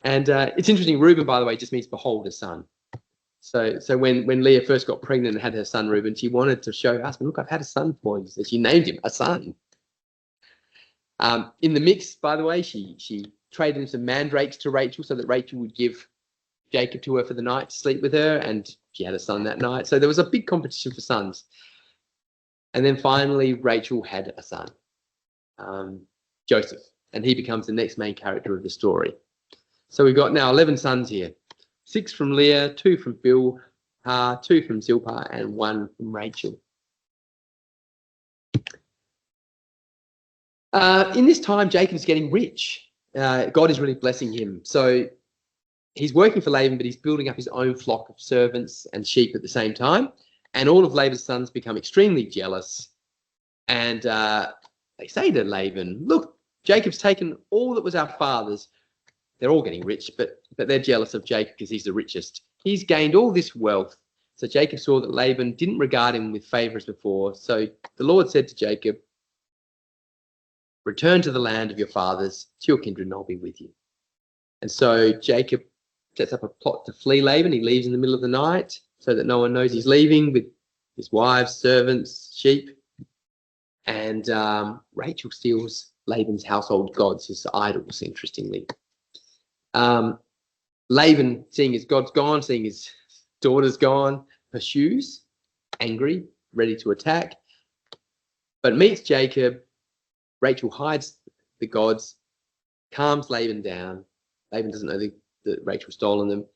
S1: And it's interesting. Reuben, by the way, just means behold a son. So when Leah first got pregnant and had her son Reuben, she wanted to show her husband, "Look, I've had a son for you." So she named him a son. In the mix, by the way, she traded in some mandrakes to Rachel so that Rachel would give Jacob to her for the night to sleep with her, and she had a son that night. So there was a big competition for sons. And then finally, Rachel had a son, Joseph, and he becomes the next main character of the story. So we've got now 11 sons here, 6 from Leah, 2 from Bilhah, 2 from Zilpah, and 1 from Rachel. In this time, Jacob's getting rich. God is really blessing him. So he's working for Laban, but he's building up his own flock of servants and sheep at the same time. And all of Laban's sons become extremely jealous. And they say to Laban, "Look, Jacob's taken all that was our father's." They're all getting rich, but they're jealous of Jacob because he's the richest. He's gained all this wealth. So Jacob saw that Laban didn't regard him with favor as before. So the Lord said to Jacob, "Return to the land of your fathers, to your kindred, and I'll be with you." And so Jacob sets up a plot to flee Laban. He leaves in the middle of the night so that no one knows he's leaving with his wives, servants, sheep. And Rachel steals Laban's household gods, his idols, interestingly. Laban, seeing his gods gone, seeing his daughter's gone, pursues, angry, ready to attack, but meets Jacob. Rachel hides the gods, calms Laban down. Laban doesn't know that Rachel's stolen them.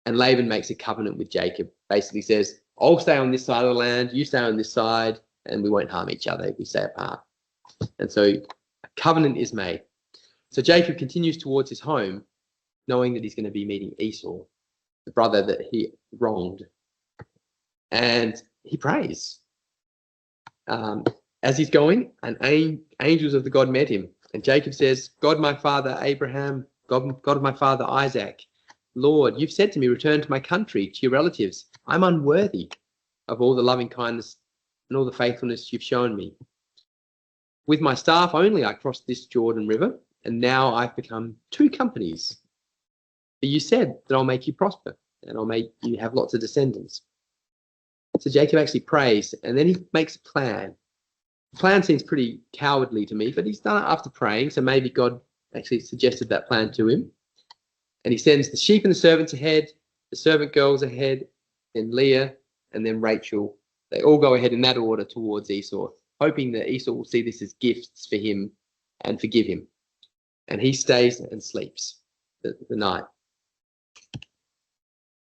S1: And Laban makes a covenant with Jacob, basically says, "I'll stay on this side of the land, you stay on this side, and we won't harm each other if we stay apart." And so a covenant is made. So Jacob continues towards his home, knowing that he's going to be meeting Esau, the brother that he wronged. And he prays. As he's going, angels of the God met him. And Jacob says, "God, my father Abraham, God of my father Isaac, Lord, you've said to me, return to my country, to your relatives. I'm unworthy of all the loving kindness and all the faithfulness you've shown me. With my staff only, I crossed this Jordan River, and now I've become 2 companies. But you said that I'll make you prosper, and I'll make you have lots of descendants." So Jacob actually prays, and then he makes a plan. The plan seems pretty cowardly to me, but he's done it after praying, so maybe God actually suggested that plan to him. And he sends the sheep and the servants ahead, the servant girls ahead, then Leah, and then Rachel. They all go ahead in that order towards Esau, hoping that Esau will see this as gifts for him and forgive him. And he stays and sleeps the night.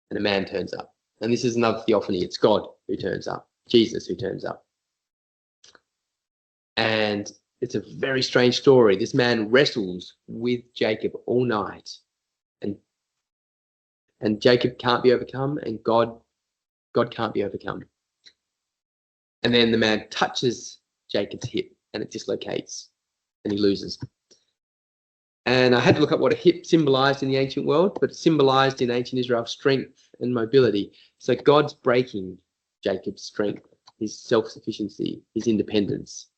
S1: And a man turns up. And this is another theophany. It's God who turns up, Jesus who turns up. And it's a very strange story. This man wrestles with Jacob all night. And Jacob can't be overcome, and God can't be overcome. And then the man touches Jacob's hip, and it dislocates, and he loses. And I had to look up what a hip symbolized in the ancient world, but it symbolized in ancient Israel strength and mobility. So God's breaking Jacob's strength, his self-sufficiency, his independence.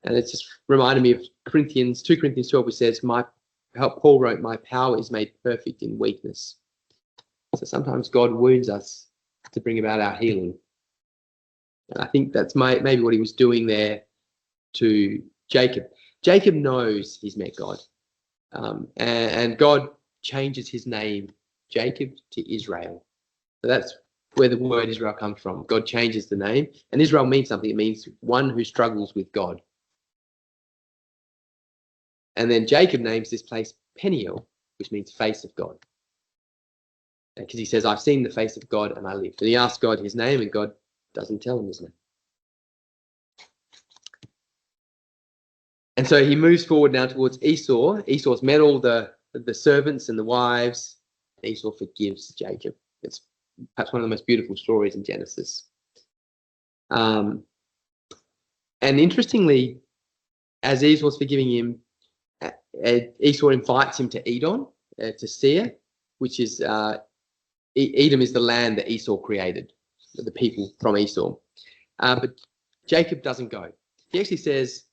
S1: And it just reminded me of 2 Corinthians 12, which says, Paul wrote, "My power is made perfect in weakness." So sometimes God wounds us to bring about our healing. And I think that's maybe what he was doing there to Jacob. Jacob knows he's met God. And God changes his name, Jacob, to Israel. So that's where the word Israel comes from. God changes the name. And Israel means something. It means one who struggles with God. And then Jacob names this place Peniel, which means face of God. Because he says, I've seen the face of God and I live. And he asks God his name, and God doesn't tell him his name. And so he moves forward now towards Esau. Esau's met all the servants and the wives. Esau forgives Jacob. It's perhaps one of the most beautiful stories in Genesis. And interestingly, as Esau's forgiving him, Esau invites him to Edom, to Seir, which is Edom is the land that Esau created, the people from Esau. But Jacob doesn't go. He actually says,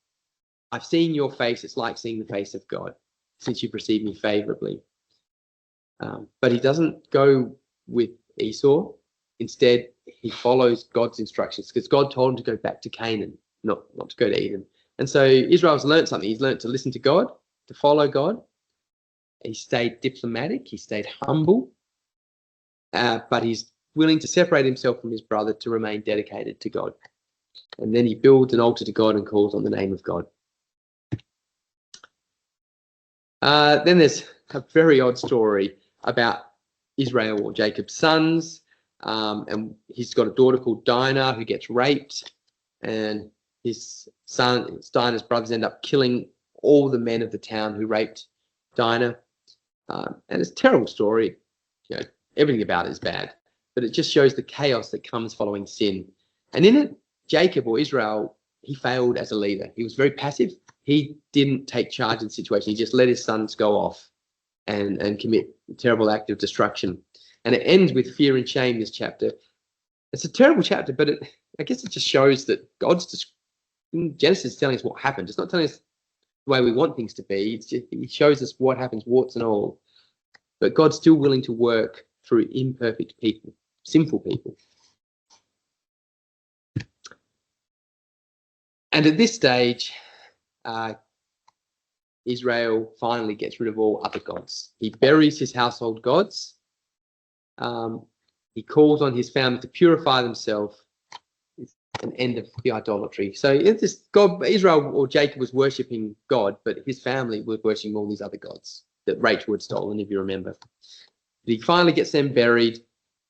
S1: I've seen your face. It's like seeing the face of God, since you've received me favorably. But he doesn't go with Esau. Instead, he follows God's instructions, because God told him to go back to Canaan, not to go to Edom. And so Israel's learned something. He's learned to listen to God, to follow God. He stayed diplomatic. He stayed humble. But he's willing to separate himself from his brother to remain dedicated to God. And then he builds an altar to God and calls on the name of God. Then there's a very odd story about Israel, or Jacob's sons. And he's got a daughter called Dinah who gets raped. And his son, Dinah's brothers, end up killing all the men of the town who raped Dinah. And it's a terrible story. You know, everything about it is bad. But it just shows the chaos that comes following sin. And in it, Jacob, or Israel, he failed as a leader. He was very passive. He didn't take charge of the situation. He just let his sons go off and commit a terrible act of destruction. And it ends with fear and shame, this chapter. It's a terrible chapter, but I guess it just shows that Genesis is telling us what happened. It's not telling us the way we want things to be. It shows us what happens, warts and all. But God's still willing to work through imperfect people, sinful people. And at this stage, Israel finally gets rid of all other gods. He buries his household gods. He calls on his family to purify themselves. It's an end of the idolatry. So Israel, or Jacob, was worshipping God, but his family was worshipping all these other gods that Rachel had stolen, if you remember. But he finally gets them buried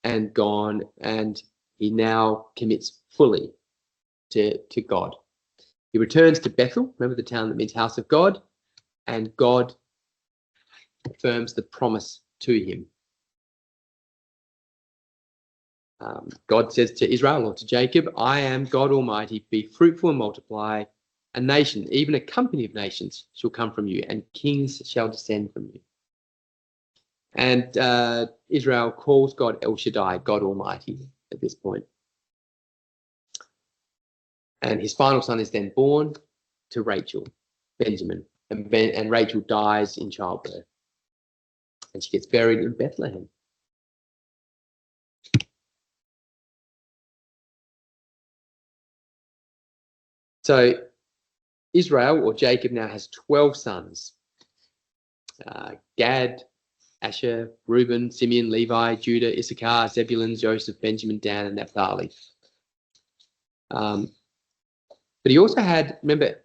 S1: and gone, and he now commits fully to God. He returns to Bethel, remember the town that means house of God, and God affirms the promise to him. God says to Israel, or to Jacob, I am God Almighty, be fruitful and multiply. A nation, even a company of nations, shall come from you, and kings shall descend from you. And Israel calls God El Shaddai, God Almighty, at this point. And his final son is then born to Rachel, Benjamin. And Rachel dies in childbirth. And she gets buried in Bethlehem. So Israel, or Jacob, now has 12 sons. Gad, Asher, Reuben, Simeon, Levi, Judah, Issachar, Zebulun, Joseph, Benjamin, Dan, and Naphtali. But he also had, remember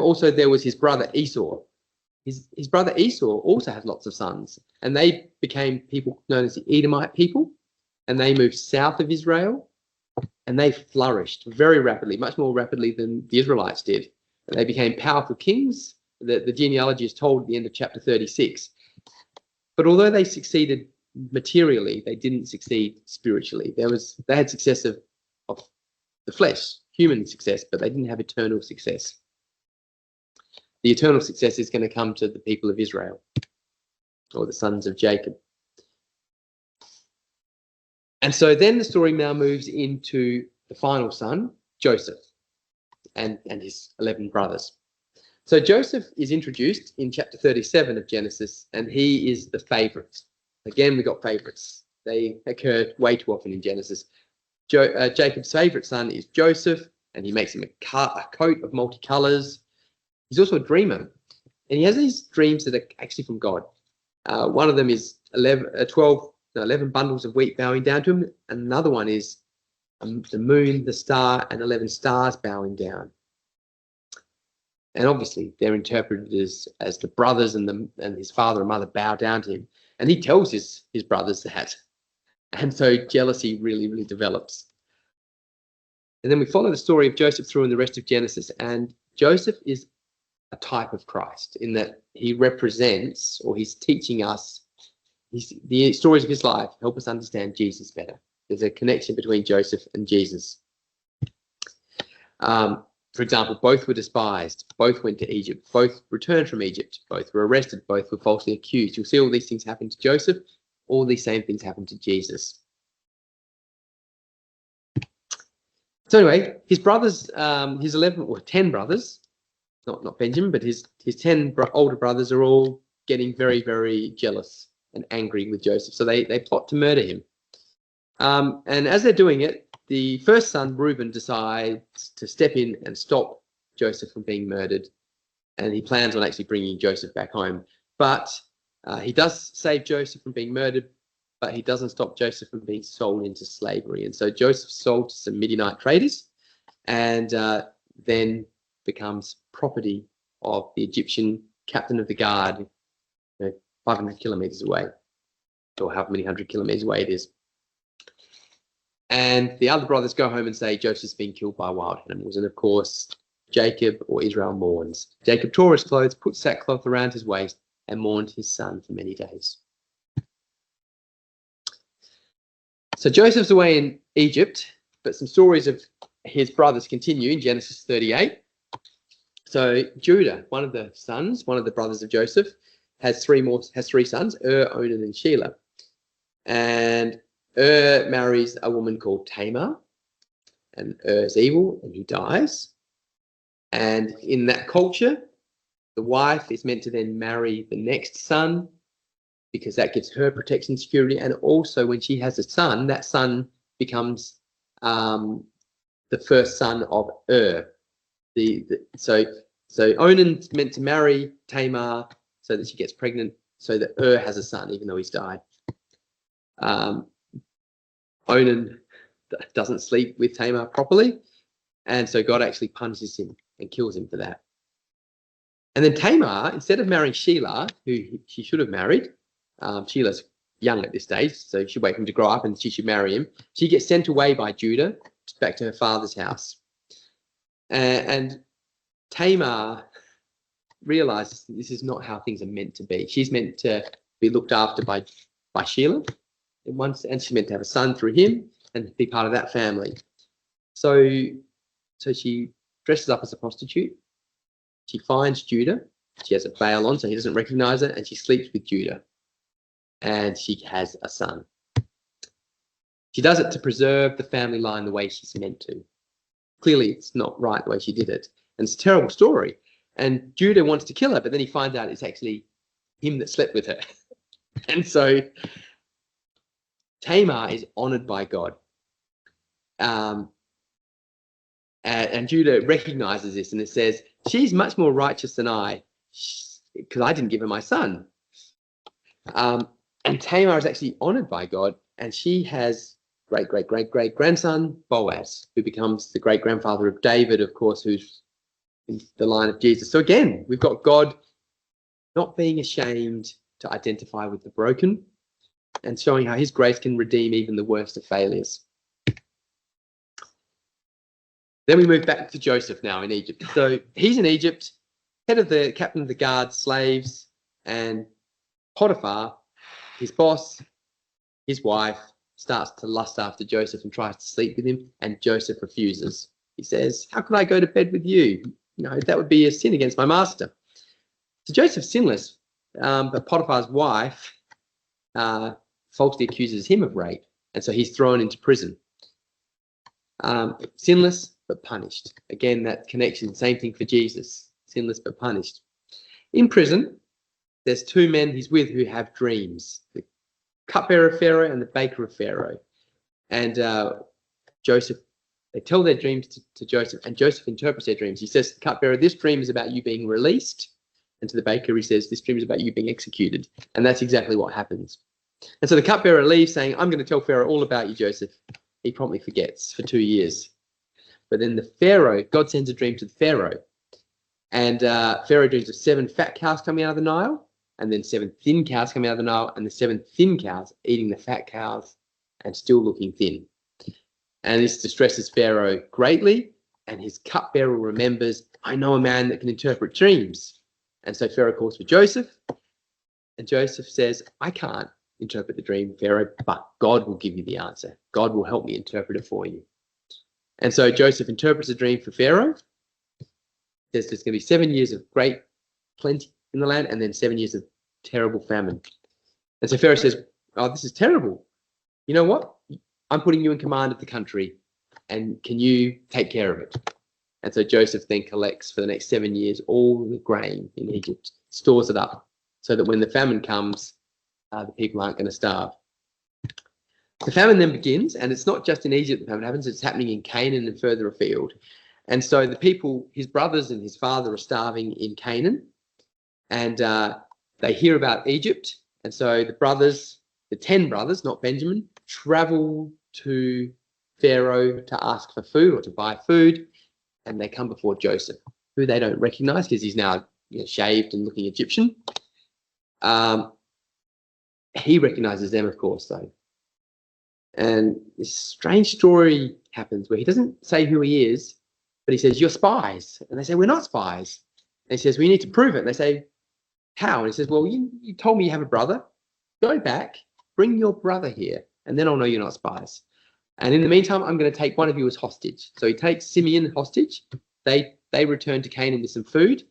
S1: also there was his brother Esau. His brother Esau also had lots of sons, and they became people known as the Edomite people, and they moved south of Israel, and they flourished very rapidly, much more rapidly than the Israelites did. And they became powerful kings. The genealogy is told at the end of chapter 36. But although they succeeded materially, they didn't succeed spiritually. They had success of the flesh, human success, but they didn't have eternal success. The eternal success is going to come to the people of Israel, or the sons of Jacob. And so then the story now moves into the final son, Joseph, and his 11 brothers. So Joseph is introduced in chapter 37 of Genesis, and he is the favourite. Again, we got favourites. They occur way too often in Genesis. Jacob's favourite son is Joseph, and he makes him a coat of multicolours. He's also a dreamer, and he has these dreams that are actually from God. One of them is 11 bundles of wheat bowing down to him. Another one is the moon, the star, and 11 stars bowing down. And obviously they're interpreted as the brothers and his father and mother bow down to him. And he tells his brothers that. And so jealousy really, really develops. And then we follow the story of Joseph through in the rest of Genesis. And Joseph is a type of Christ in that he represents, or he's teaching us, the stories of his life help us understand Jesus better. There's a connection between Joseph and Jesus. For example, both were despised, both went to Egypt, both returned from Egypt, both were arrested, both were falsely accused. You'll see all these things happen to Joseph. All these same things happen to Jesus. So anyway, his brothers, his 11 or 10 brothers, not Benjamin, but his 10 older brothers are all getting very, very jealous and angry with Joseph. So they plot to murder him. And as they're doing it, the first son, Reuben, decides to step in and stop Joseph from being murdered. And he plans on actually bringing Joseph back home. But he does save Joseph from being murdered, but he doesn't stop Joseph from being sold into slavery. And so Joseph's sold to some Midianite traders and then becomes property of the Egyptian captain of the guard, 500 kilometers away, or however many hundred kilometers away it is. And the other brothers go home and say Joseph's been killed by wild animals. And of course, Jacob or Israel mourns. Jacob tore his clothes, put sackcloth around his waist, and mourned his son for many days. So Joseph's away in Egypt, but some stories of his brothers continue in Genesis 38. So Judah, one of the brothers of Joseph, has three sons, Onan, and Shelah. And marries a woman called Tamar, and is evil, and he dies. And in that culture, the wife is meant to then marry the next son because that gives her protection and security. And also when she has a son, that son becomes the first son of So Onan's meant to marry Tamar so that she gets pregnant, so that has a son, even though he's died. Onan doesn't sleep with Tamar properly, and so God actually punishes him and kills him for that. And then Tamar, instead of marrying Shelah, who she should have married, Shelah's young at this stage, so she should wait for him to grow up and she should marry him. She gets sent away by Judah back to her father's house. And Tamar realizes that this is not how things are meant to be. She's meant to be looked after by Shelah, and she's meant to have a son through him and be part of that family. So she dresses up as a prostitute. She finds Judah. She has a veil on so he doesn't recognize her, and she sleeps with Judah. And she has a son. She does it to preserve the family line the way she's meant to. Clearly, it's not right the way she did it. And it's a terrible story. And Judah wants to kill her, but then he finds out it's actually him that slept with her. And so Tamar is honored by God. And Judah recognizes this, and it says, she's much more righteous than I, because I didn't give her my son. And Tamar is actually honored by God, and she has great-great-great-great-grandson, Boaz, who becomes the great-grandfather of David, of course, who's in the line of Jesus. So again, we've got God not being ashamed to identify with the broken and showing how his grace can redeem even the worst of failures. Then we move back to Joseph now in Egypt. So he's in Egypt, head of the captain of the guard, slaves, and Potiphar, his boss, his wife, starts to lust after Joseph and tries to sleep with him, and Joseph refuses. He says, how could I go to bed with you? That would be a sin against my master. So Joseph's sinless, but Potiphar's wife falsely accuses him of rape, and so he's thrown into prison. Sinless, but punished. Again, that connection, same thing for Jesus, sinless but punished. In prison, there's two men he's with who have dreams, the cupbearer of Pharaoh and the baker of Pharaoh. And Joseph, they tell their dreams to Joseph, and Joseph interprets their dreams. He says to the cupbearer, this dream is about you being released. And to the baker, he says, this dream is about you being executed. And that's exactly what happens. And so the cupbearer leaves saying, I'm going to tell Pharaoh all about you, Joseph. He promptly forgets for 2 years. But then God sends a dream to the Pharaoh. And Pharaoh dreams of 7 fat cows coming out of the Nile, and then 7 thin cows coming out of the Nile, and the 7 thin cows eating the fat cows and still looking thin. And this distresses Pharaoh greatly, and his cupbearer remembers, I know a man that can interpret dreams. And so Pharaoh calls for Joseph, and Joseph says, I can't interpret the dream, Pharaoh, but God will give you the answer. God will help me interpret it for you. And so Joseph interprets the dream for Pharaoh. Says there's going to be 7 years of great plenty in the land, and then 7 years of terrible famine. And so Pharaoh says, oh, this is terrible. You know what? I'm putting you in command of the country, and can you take care of it? And so Joseph then collects for the next 7 years all the grain in Egypt, stores it up, so that when the famine comes, the people aren't going to starve. The famine then begins, and it's not just in Egypt the famine happens, it's happening in Canaan and further afield. And so the people, his brothers and his father, are starving in Canaan, and they hear about Egypt. And so the brothers, the 10 brothers, not Benjamin, travel to Pharaoh to ask for food or to buy food, and they come before Joseph, who they don't recognize because he's now shaved and looking Egyptian. He recognizes them, of course, though. And this strange story happens where he doesn't say who he is, but he says, you're spies. And they say, we're not spies. And he says, we need to prove it. And they say, how? And he says, well, you told me you have a brother. Go back, bring your brother here, and then I'll know you're not spies. And in the meantime, I'm going to take one of you as hostage. So he takes Simeon hostage. They return to Canaan with some food.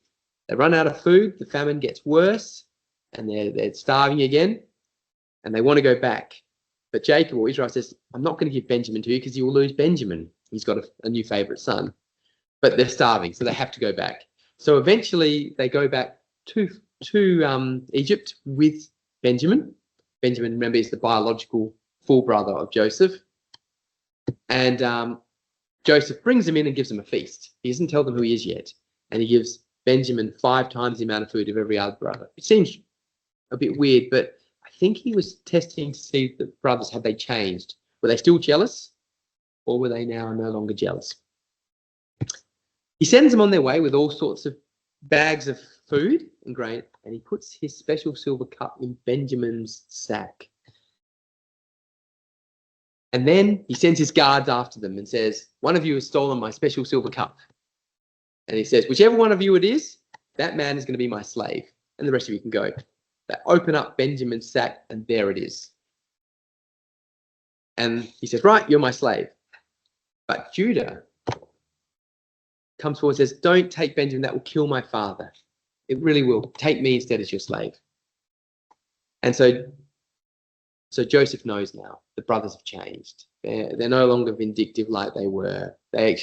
S1: They run out of food. The famine gets worse, and they're starving again, and they want to go back. But Jacob, or Israel, says, I'm not going to give Benjamin to you because you will lose Benjamin. He's got a new favorite son. But they're starving, so they have to go back. So eventually they go back to Egypt with Benjamin. Benjamin, remember, is the biological full brother of Joseph. And Joseph brings him in and gives them a feast. He doesn't tell them who he is yet. And he gives Benjamin 5 times the amount of food of every other brother. It seems a bit weird, but I think he was testing to see the brothers, had they changed? Were they still jealous, or were they now no longer jealous? He sends them on their way with all sorts of bags of food and grain, and he puts his special silver cup in Benjamin's sack. And then he sends his guards after them and says, one of you has stolen my special silver cup. And he says, whichever one of you it is, that man is going to be my slave, and the rest of you can go. They open up Benjamin's sack, and there it is. And he says, right, you're my slave. But Judah comes forward and says, don't take Benjamin, that will kill my father. It really will. Take me instead as your slave. And so Joseph knows now the brothers have changed. They're no longer vindictive like they were. They've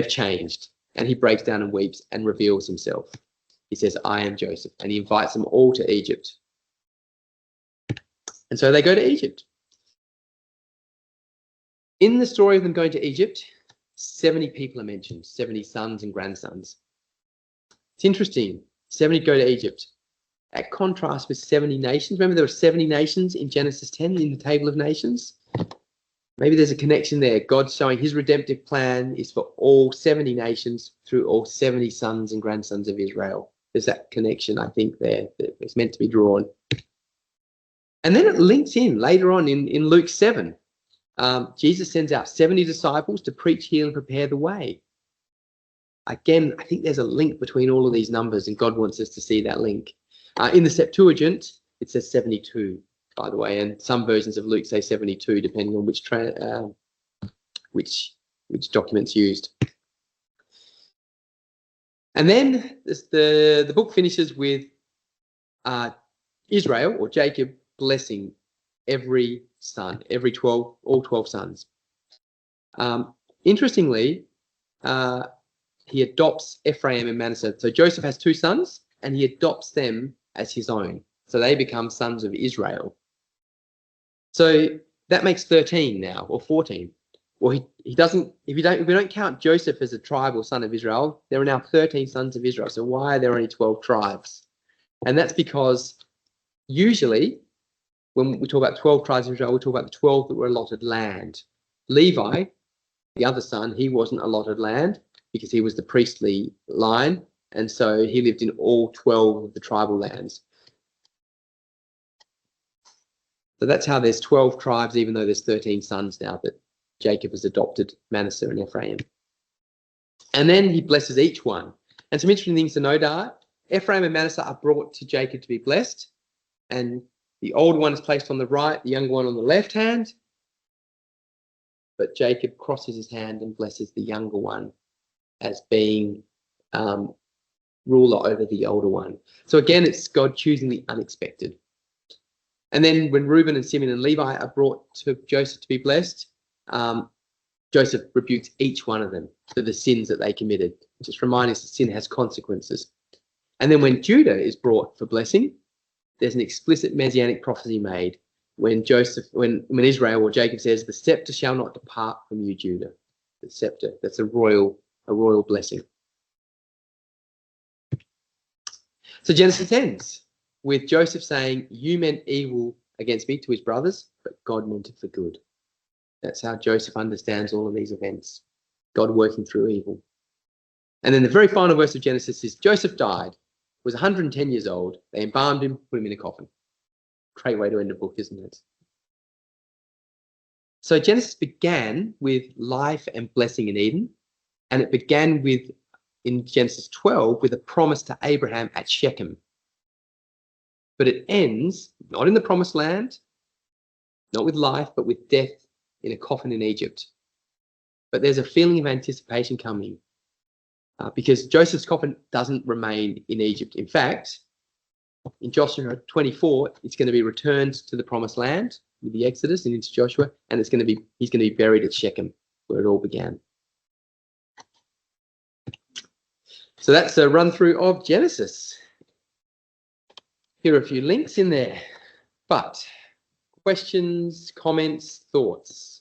S1: changed. And he breaks down and weeps and reveals himself. He says, I am Joseph. And he invites them all to Egypt. And so they go to Egypt. In the story of them going to Egypt, 70 people are mentioned, 70 sons and grandsons. It's interesting. 70 go to Egypt. At contrast with 70 nations. Remember, there were 70 nations in Genesis 10 in the table of nations. Maybe there's a connection there. God's showing his redemptive plan is for all 70 nations through all 70 sons and grandsons of Israel. There's that connection, I think, there that was meant to be drawn. And then it links in later on in Luke 7. Jesus sends out 70 disciples to preach, heal, and prepare the way. Again, I think there's a link between all of these numbers, and God wants us to see that link. In the Septuagint, it says 72, by the way, and some versions of Luke say 72, depending on which document's used. And then the book finishes with Israel, or Jacob, blessing every son, all 12 sons. Interestingly, he adopts Ephraim and Manasseh. So Joseph has 2 sons, and he adopts them as his own. So they become sons of Israel. So that makes 13 now, or 14. Well, he doesn't. If we don't count Joseph as a tribal son of Israel, there are now 13 sons of Israel. So why are there only 12 tribes? And that's because usually when we talk about 12 tribes of Israel, we talk about the 12 that were allotted land. Levi, the other son, he wasn't allotted land. because he was the priestly line, and so he lived in all 12 of the tribal lands. So that's how there's 12 tribes, even though there's 13 sons now that Jacob has adopted, Manasseh and Ephraim. And then he blesses each one. And some interesting things to note are Ephraim and Manasseh are brought to Jacob to be blessed, and the older one is placed on the right, the younger one on the left hand. But Jacob crosses his hand and blesses the younger one as being ruler over the older one. So again, it's God choosing the unexpected. And then when Reuben and Simeon and Levi are brought to Joseph to be blessed, Joseph rebukes each one of them for the sins that they committed. Just remind us that sin has consequences. And then when Judah is brought for blessing, there's an explicit messianic prophecy made when Israel or Jacob says, "The scepter shall not depart from you, Judah." The scepter, that's a royal blessing. So Genesis ends with Joseph saying, "You meant evil against me," to his brothers, but God meant it for good. That's how Joseph understands all of these events. God working through evil. And then the very final verse of Genesis is, Joseph died, was 110 years old. They embalmed him, put him in a coffin. Great way to end a book, isn't it? So Genesis began with life and blessing in Eden. And it began with, in Genesis 12, with a promise to Abraham at Shechem. But it ends not in the promised land, not with life, but with death in a coffin in Egypt. But there's a feeling of anticipation coming because Joseph's coffin doesn't remain in Egypt. In fact, in Joshua 24, it's going to be returned to the promised land with the Exodus and into Joshua, and he's going to be buried at Shechem, where it all began. So that's a run through of Genesis. Here are a few links in there, but questions, comments, thoughts?